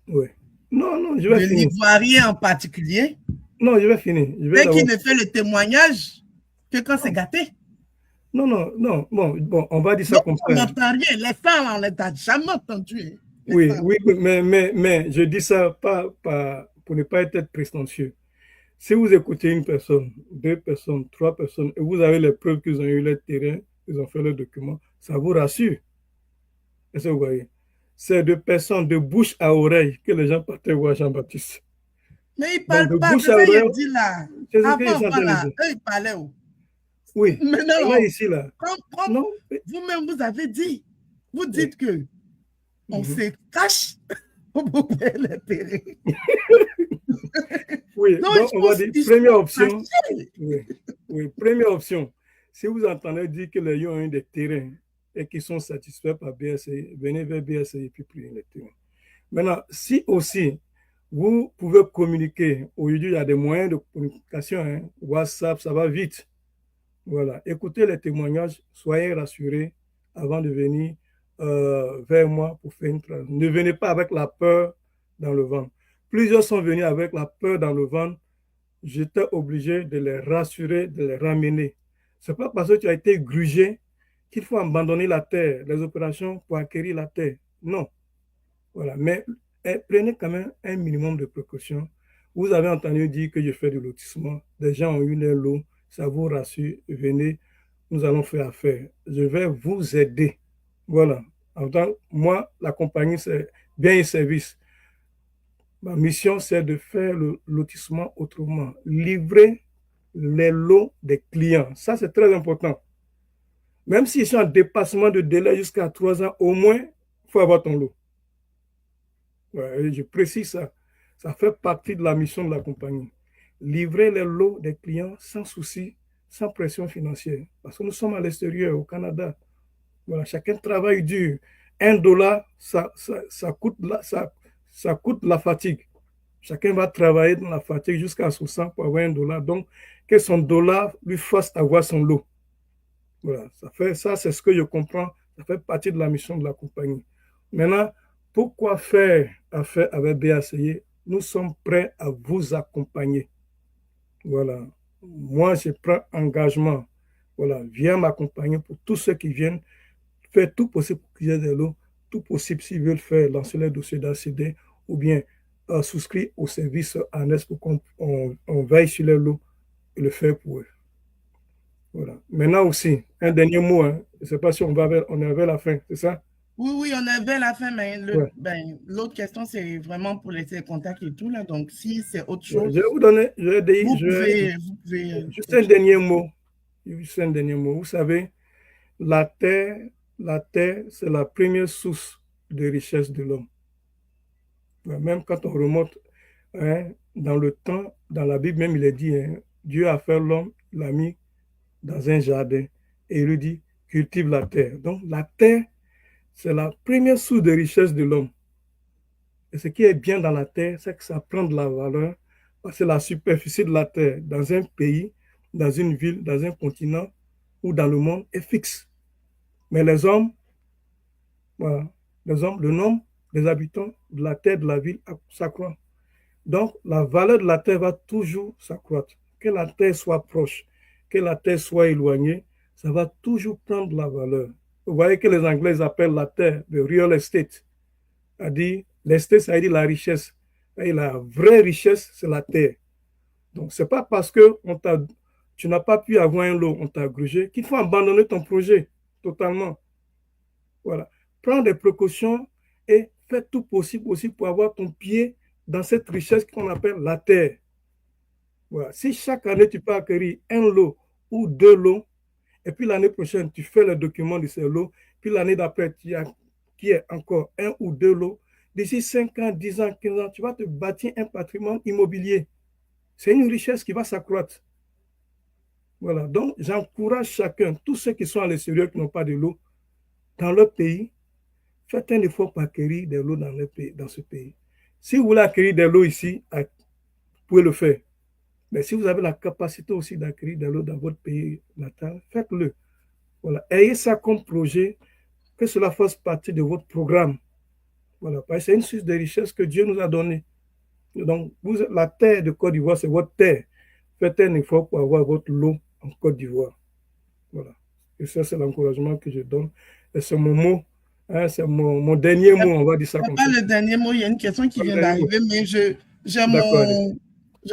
oui. Non, je vais
de
finir.
l'Ivoirien en particulier,
non, je vais finir.
C'est qu'il ne fait le témoignage que quand c'est gâté.
Non, bon, on va dire ça comme ça.
On n'entend rien. Les femmes, on ne les a jamais entendues.
Oui, mais je dis ça pas pour ne pas être prétentieux. Si vous écoutez une personne, 2 personnes, 3 personnes, et vous avez les preuves qu'ils ont eu le terrain, ils ont fait le document, ça vous rassure. Est-ce que vous voyez? C'est de personnes de bouche à oreille que les gens partaient voir Jean-Baptiste.
Mais ils ne parlent pas de ce qu'il dit là.
Avant,
voilà, eux, ils parlaient où?
Oui,
maintenant,
là, ici, là.
Comme vous-même, vous avez dit, vous dites que on se cache pour faire les terrains.
Oui, donc on va dire, première option. Oui, première option. Si vous entendez dire que les gens ont des terrains et qu'ils sont satisfaits par BSI, venez vers BSI et puis prenez les terrains. Maintenant, si aussi vous pouvez communiquer, aujourd'hui il y a des moyens de communication, hein, WhatsApp, ça va vite. Voilà, écoutez les témoignages, soyez rassurés avant de venir vers moi pour faire une transaction. Ne venez pas avec la peur dans le ventre. Plusieurs sont venus avec la peur dans le ventre. J'étais obligé de les rassurer, de les ramener. Ce n'est pas parce que tu as été grugé qu'il faut abandonner la terre, les opérations pour acquérir la terre. Non. Voilà. Mais prenez quand même un minimum de précautions. Vous avez entendu dire que je fais du lotissement. Des gens ont eu leur lot. Ça vous rassure. Venez, nous allons faire affaire. Je vais vous aider. Voilà. En tant que moi, la compagnie, c'est bien un service. Ma mission, c'est de faire le lotissement autrement. Livrer les lots des clients. Ça, c'est très important. Même s'ils sont en dépassement de délai jusqu'à 3 ans, au moins, il faut avoir ton lot. Ouais, je précise ça. Ça fait partie de la mission de la compagnie. Livrer les lots des clients sans souci, sans pression financière. Parce que nous sommes à l'extérieur, au Canada. Voilà, chacun travaille dur. $1, ça coûte la fatigue. Chacun va travailler dans la fatigue jusqu'à 60 pour avoir $1. Donc, que son dollar lui fasse avoir son lot. Voilà, ça c'est ce que je comprends. Ça fait partie de la mission de la compagnie. Maintenant, pourquoi faire affaire avec BACI? Nous sommes prêts à vous accompagner. Voilà. Moi, je prends engagement. Voilà, viens m'accompagner pour tous ceux qui viennent faire tout possible pour qu'ils aient des lots, tout possible s'ils veulent faire lancer les dossiers d'ACD ou bien souscrit au service ANES pour qu'on on veille sur les lots et le faire pour eux. Voilà. Maintenant aussi, un dernier mot. Hein. Je ne sais pas si on est vers la fin, c'est ça?
Oui, oui, on avait la fin, mais
Ouais.
l'autre question, c'est vraiment pour laisser le contact et tout, là. Donc, si c'est autre
Ouais.
chose,
Je vais vous donner,
vous pouvez
juste un dernier mot. Juste un dernier mot. Vous savez, la terre, c'est la première source de richesse de l'homme. Ouais, même quand on remonte hein, dans le temps, dans la Bible même, il est dit, hein, Dieu a fait l'homme, il l'a mis dans un jardin et il lui dit, cultive la terre. Donc, la terre, c'est la première source de richesse de l'homme. Et ce qui est bien dans la terre, c'est que ça prend de la valeur parce que la superficie de la terre dans un pays, dans une ville, dans un continent ou dans le monde est fixe. Mais les hommes, voilà, le nombre des habitants de la terre, de la ville s'accroît. Donc, la valeur de la terre va toujours s'accroître. Que la terre soit proche, que la terre soit éloignée, ça va toujours prendre de la valeur. Vous voyez que les Anglais appellent la terre le real estate. L'estate, ça veut dire la richesse. Et la vraie richesse, c'est la terre. Donc, ce n'est pas parce que tu n'as pas pu avoir un lot, on t'a grugé, qu'il faut abandonner ton projet totalement. Voilà. Prends des précautions et fais tout possible aussi pour avoir ton pied dans cette richesse qu'on appelle la terre. Voilà. Si chaque année, tu peux acquérir un lot ou deux lots, et puis l'année prochaine, tu fais le document de ces lots, puis l'année d'après, tu as qui est encore un ou deux lots, d'ici 5 ans, 10 ans, 15 ans, tu vas te bâtir un patrimoine immobilier. C'est une richesse qui va s'accroître. Voilà. Donc, j'encourage chacun, tous ceux qui sont à l'extérieur, qui n'ont pas de lot, dans leur pays, faites un effort pour acquérir des lots dans ce pays. Si vous voulez acquérir des lots ici, vous pouvez le faire. Mais si vous avez la capacité aussi d'acquérir des lots dans votre pays natal, faites-le. Voilà. Ayez ça comme projet, que cela fasse partie de votre programme. Voilà. Parce que c'est une source de richesse que Dieu nous a donnée. Donc, la terre de Côte d'Ivoire, c'est votre terre. Faites un effort pour avoir votre lot en Côte d'Ivoire. Voilà. Et ça, c'est l'encouragement que je donne. Et c'est mon mot. Hein, c'est mon dernier mot, on va dire ça comme ça.
Pas le dernier mot, il y a une question qui vient d'arriver, mais j'ai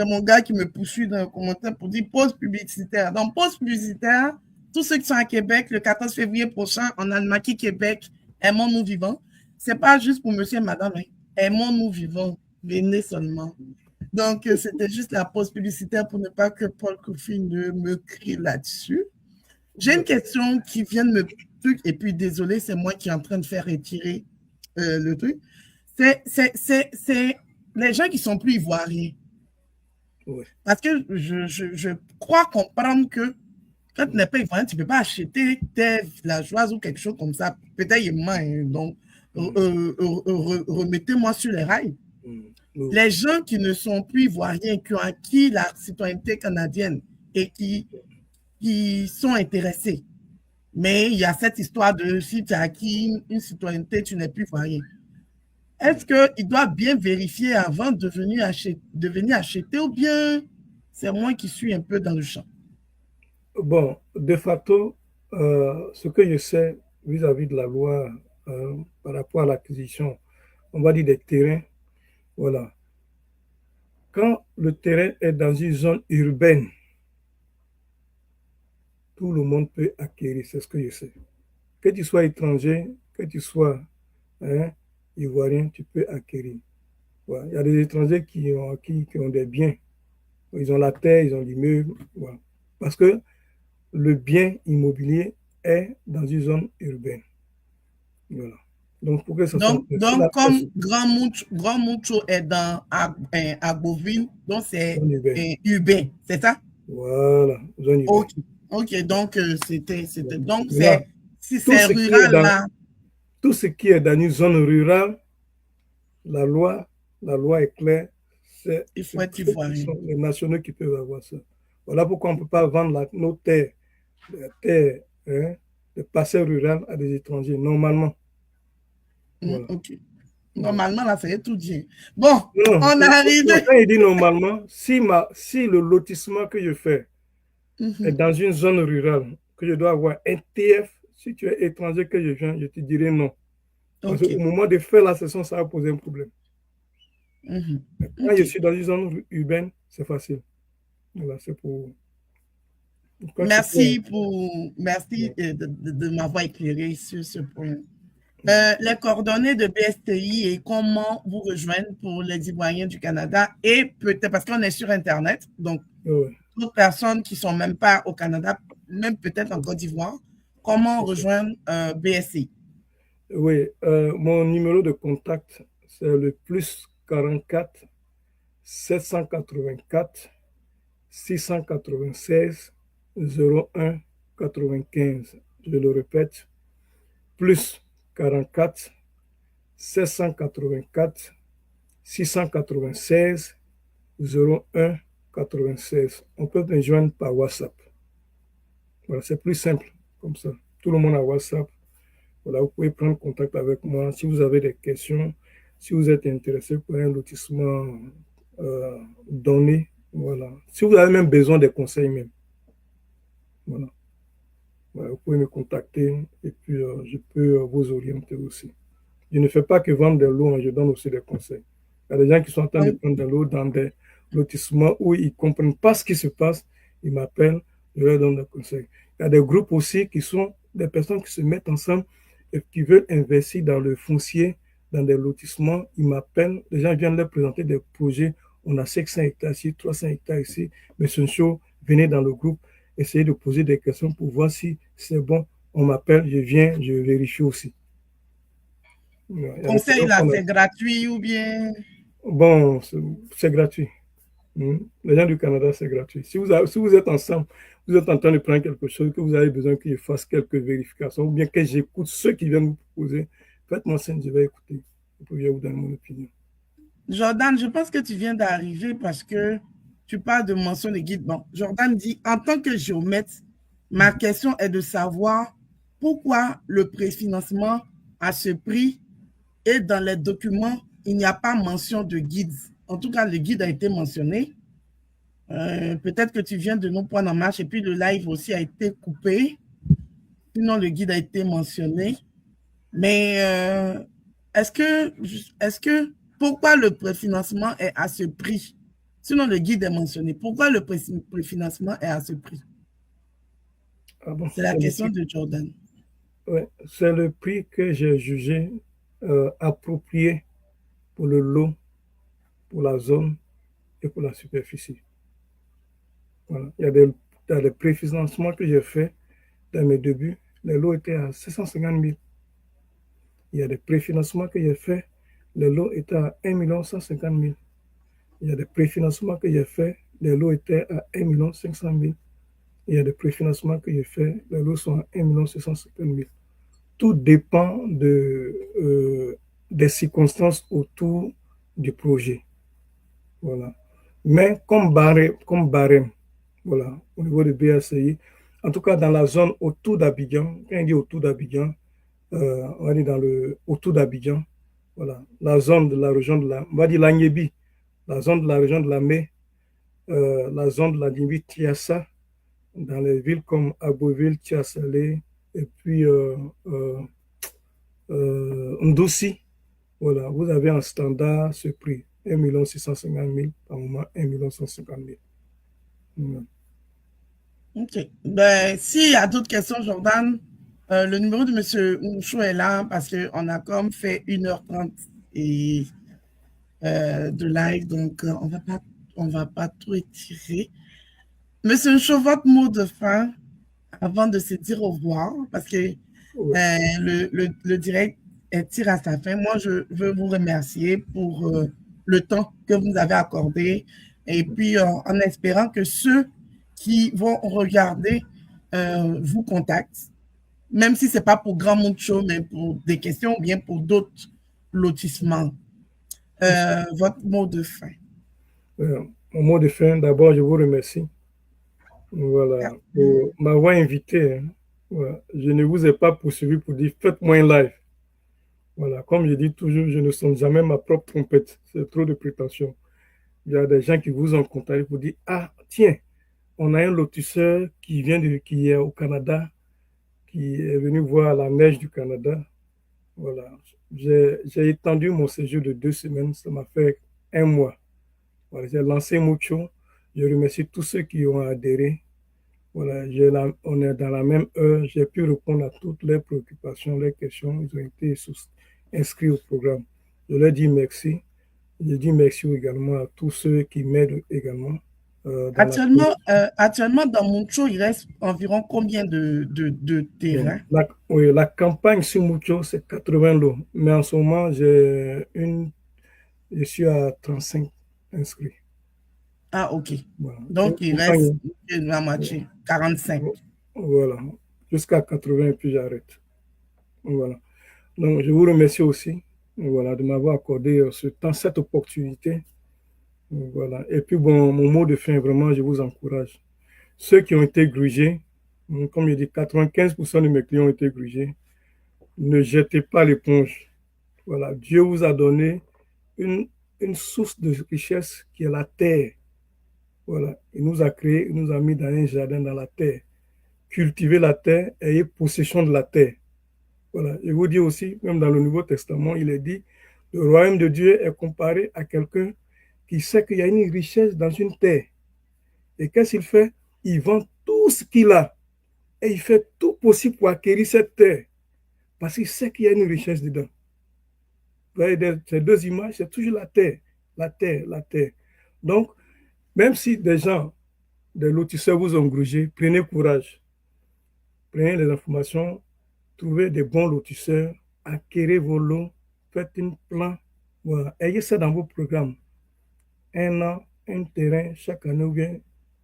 mon gars qui me poursuit dans le commentaire pour dire pause publicitaire. Donc, pause publicitaire, tous ceux qui sont à Québec, le 14 février prochain, en Almaty, Québec, aimons-nous vivants. C'est pas juste pour monsieur et madame, hein. Aimons-nous vivants. Venez seulement. Donc, c'était juste la pause publicitaire pour ne pas que Paul Kofi ne me crie là-dessus. J'ai une question qui vient de me truc, et puis désolé, c'est moi qui est en train de faire retirer le truc. C'est les gens qui sont plus ivoiriens.
Oui.
Parce que je crois comprendre que quand tu n'es pas ivoirien, tu ne peux pas acheter tes villageoises ou quelque chose comme ça. Peut-être il hein, donc remettez-moi sur les rails. Les gens qui ne sont plus ivoiriens, qui ont acquis la citoyenneté canadienne et qui sont intéressés. Mais il y a cette histoire de si tu as acquis une citoyenneté, tu n'es plus ivoirien. Est-ce qu'il doit bien vérifier avant de venir acheter ou bien c'est moi qui suis un peu dans le champ?
Bon, de facto, ce que je sais vis-à-vis de la loi par rapport à l'acquisition, on va dire des terrains, voilà. Quand le terrain est dans une zone urbaine, tout le monde peut acquérir, c'est ce que je sais. Que tu sois étranger, que tu sois ivoirien, tu peux acquérir. Voilà. Il y a des étrangers qui ont des biens. Ils ont la terre, ils ont l'immeuble. Voilà. Parce que le bien immobilier est dans une zone urbaine. Voilà. Donc, pour que ça
donc
soit
comme Grand Moucho est dans Agboville, donc c'est urbain, c'est ça?
Voilà, zone urbaine.
Ok, donc c'était. Donc,
là,
si c'est rural là.
Tout ce qui est dans une zone rurale, la loi est claire.
Il faut être ivoirien.
Les nationaux qui peuvent avoir ça. Voilà pourquoi on ne peut pas vendre nos terres, de parcelles rurales à des étrangers, normalement.
Voilà. Ok. Normalement, là, c'est tout dit. Bon,
non,
on est arrivé.
Quand il dit normalement, si le lotissement que je fais est dans une zone rurale, que je dois avoir un TF, si tu es étranger que je viens, je te dirai non. Parce qu'au moment de faire la session, ça va poser un problème. Quand je
OK.
suis dans une zone urbaine, c'est facile. Voilà, c'est pour... Quand c'est
Merci
pour...
merci
Ouais.
de m'avoir éclairé sur ce point. Les coordonnées de BSTI et comment vous rejoindre pour les Ivoiriens du Canada et peut-être parce qu'on est sur Internet, donc
Ouais,
d'autres personnes qui ne sont même pas au Canada, même peut-être en Côte d'Ivoire, comment
c'est ça.
rejoindre BSTI?
Oui, mon numéro de contact, c'est le plus 44 784 696 01 95. Je le répète, plus 44 784 696 01 96. On peut me joindre par WhatsApp. Voilà, c'est plus simple comme ça. Tout le monde a WhatsApp. Voilà, vous pouvez prendre contact avec moi si vous avez des questions, si vous êtes intéressé pour un lotissement donné. Voilà. Si vous avez même besoin des conseils même. Voilà. Voilà, vous pouvez me contacter et puis je peux vous orienter aussi. Je ne fais pas que vendre de l'eau, je donne aussi des conseils. Il y a des gens qui sont en train de prendre de l'eau dans des lotissements où ils ne comprennent pas ce qui se passe. Ils m'appellent, je leur donne des conseils. Il y a des groupes aussi qui sont des personnes qui se mettent ensemble et qui veulent investir dans le foncier, dans des lotissements. Ils m'appellent, les gens viennent leur présenter des projets. On a 500 hectares ici, 300 hectares ici. Mais c'est une chose, venez dans le groupe, essayez de poser des questions pour voir si c'est bon. On m'appelle, je viens, je vérifie aussi. Il y a des
Conseil
personnes
là,
qu'on a...
c'est gratuit ou bien?
Bon, c'est gratuit. Les gens du Canada, c'est gratuit. Si vous êtes ensemble, vous êtes en train de prendre quelque chose, que vous avez besoin que je fasse quelques vérifications, ou bien que j'écoute ceux qui viennent vous proposer, faites-moi signe, je vais écouter. Et puis, je vais vous donner mon opinion.
Jordan, je pense que tu viens d'arriver parce que tu parles de mention de guide. Bon, Jordan dit, en tant que géomètre, ma question est de savoir pourquoi le préfinancement à ce prix et dans les documents, il n'y a pas mention de guide. En tout cas, le guide a été mentionné. Peut-être que tu viens de nous prendre en marche et puis le live aussi a été coupé. Sinon, le guide a été mentionné. Mais est-ce que, pourquoi le préfinancement est à ce prix? Sinon, le guide est mentionné. Pourquoi le préfinancement est à ce prix?
Ah bon,
C'est la question de Jordan.
ouais, c'est le prix que j'ai jugé approprié pour le lot, pour la zone et pour la superficie. Voilà. Il y a des préfinancements que j'ai fait dans mes débuts. Les lots étaient à 750 000. Il y a des préfinancements que j'ai fait, les lots étaient à 1 150 000. Il y a des préfinancements que j'ai fait, les lots étaient à 1 500 000. Il y a des préfinancements que j'ai fait, les lots sont à 1 650 000. Tout dépend des circonstances autour du projet. Voilà. Mais comme barème, voilà, au niveau de BACI, en tout cas dans la zone autour d'Abidjan, quand on dit autour d'Abidjan, on va dire autour d'Abidjan, voilà, la zone de la région de la, on va dire l'Agnébi, la zone de la région de la Mé, la zone de la Nimbi, Tiassa, dans les villes comme Aboville, Tiassalé, et puis Ndossi, voilà, vous avez en standard ce prix, 1 650 000, par moment 1 150 000. Voilà.
OK. Ben, s'il y a d'autres questions, Jordan, le numéro de M. Mouchou est là parce qu'on a comme fait 1h30 et, de live, donc on va pas tout étirer. Monsieur Mouchou, votre mot de fin avant de se dire au revoir, parce que
Ouais.
le direct tire à sa fin. Moi, je veux vous remercier pour le temps que vous nous avez accordé et puis en espérant que ceux qui vont regarder vous contactent, même si ce n'est pas pour Grand Monde Show, mais pour des questions ou bien pour d'autres lotissements. Votre mot de fin.
Mon mot de fin, d'abord, je vous remercie. Voilà, pour m'avoir invité. Hein. Voilà. Je ne vous ai pas poursuivi pour dire faites-moi un live. Voilà, comme je dis toujours, je ne sonne jamais ma propre trompette. C'est trop de prétention. Il y a des gens qui vous ont contacté pour dire ah, tiens, on a un lotisseur qui est au Canada, qui est venu voir la neige du Canada. Voilà, j'ai étendu mon séjour de 2 semaines. Ça m'a fait un mois. Voilà, j'ai lancé Mucho. Je remercie tous ceux qui ont adhéré. Voilà, on est dans la même heure. J'ai pu répondre à toutes les préoccupations, les questions. Ils ont été inscrits au programme. Je leur dis merci. Je dis merci également à tous ceux qui m'aident également.
Actuellement, dans Mucho, il reste environ combien de terrains?
Oui, la campagne sur Mucho, c'est 80 lots. Mais en ce moment, je suis à 35 inscrits.
Ah, ok.
Voilà.
Donc, il reste la moitié, 45.
Voilà, jusqu'à 80 et puis j'arrête. Voilà. Donc, je vous remercie aussi, voilà, de m'avoir accordé ce temps, cette opportunité. Voilà. Et puis, bon, mon mot de fin, vraiment, je vous encourage. Ceux qui ont été grugés, comme je dis, 95% de mes clients ont été grugés, ne jetez pas l'éponge. Voilà. Dieu vous a donné une source de richesse qui est la terre. Voilà. Il nous a créé, il nous a mis dans un jardin dans la terre. Cultivez la terre, ayez possession de la terre. Voilà. Je vous dis aussi, même dans le Nouveau Testament, il est dit, le royaume de Dieu est comparé à quelqu'un qui sait qu'il y a une richesse dans une terre. Et qu'est-ce qu'il fait? Il vend tout ce qu'il a et il fait tout possible pour acquérir cette terre parce qu'il sait qu'il y a une richesse dedans. Vous voyez, ces deux images, c'est toujours la terre, la terre, la terre. Donc, même si des gens, des lotisseurs vous ont grugé, prenez courage. Prenez les informations, trouvez des bons lotisseurs, acquérez vos lots, faites un plan. Voilà. Ayez ça dans vos programmes. Un an, un terrain chaque année, ou bien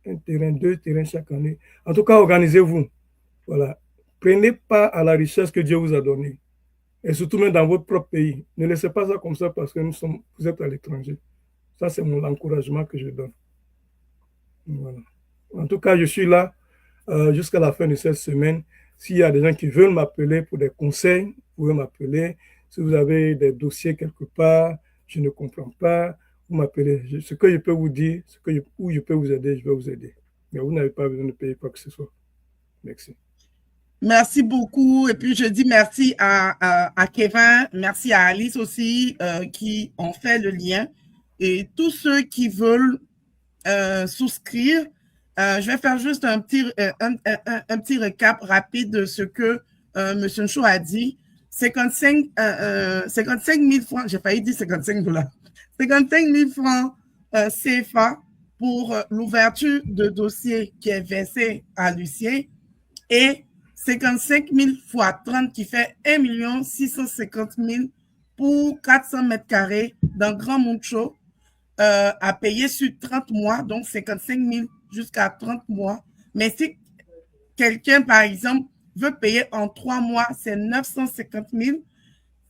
un terrain, 2 terrains chaque année. En tout cas, organisez-vous. Voilà. Prenez part à la richesse que Dieu vous a donnée. Et surtout même dans votre propre pays. Ne laissez pas ça comme ça parce que vous êtes à l'étranger. Ça, c'est mon encouragement que je donne. Voilà. En tout cas, je suis là jusqu'à la fin de cette semaine. S'il y a des gens qui veulent m'appeler pour des conseils, vous pouvez m'appeler. Si vous avez des dossiers quelque part, je ne comprends pas, vous m'appelez. Ce que je peux vous dire, où je peux vous aider, je vais vous aider. Mais vous n'avez pas besoin de payer quoi que ce soit. Merci.
Merci beaucoup. Et puis, je dis merci à Kevin, merci à Alice aussi, qui ont fait le lien. Et tous ceux qui veulent souscrire, je vais faire juste un petit récap rapide de ce que M. Ncho a dit. 55 000 francs, j'ai failli dire 55 $. 55 000 francs CFA pour l'ouverture de dossier qui est versé à Lucien et 55 000 fois 30 qui fait 1 650 000 pour 400 mètres carrés dans Grand Mucho à payer sur 30 mois, donc 55 000 jusqu'à 30 mois. Mais si quelqu'un, par exemple, veut payer en 3 mois, c'est 950 000.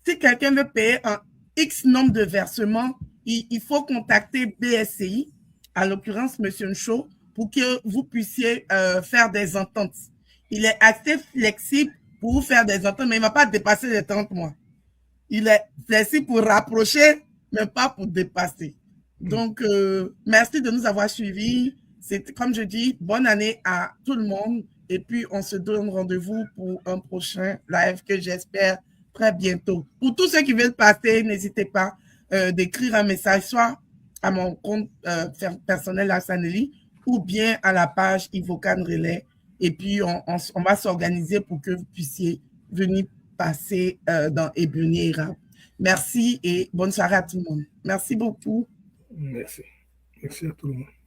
Si quelqu'un veut payer en X nombre de versements, il faut contacter BSCI, à l'occurrence M. Ncho, pour que vous puissiez faire des ententes. Il est assez flexible pour vous faire des ententes, mais il ne va pas dépasser les 30 mois. Il est flexible pour rapprocher, mais pas pour dépasser. Donc, merci de nous avoir suivis. C'est, comme je dis, bonne année à tout le monde. Et puis, on se donne rendez-vous pour un prochain live que j'espère très bientôt. Pour tous ceux qui veulent passer, n'hésitez pas d'écrire un message, soit à mon compte personnel à Sanelli, ou bien à la page Ivocan Relais. Et puis, on va s'organiser pour que vous puissiez venir passer dans Ébunier Érable. Merci et bonne soirée à tout le monde. Merci beaucoup.
Merci. Merci à tout le monde.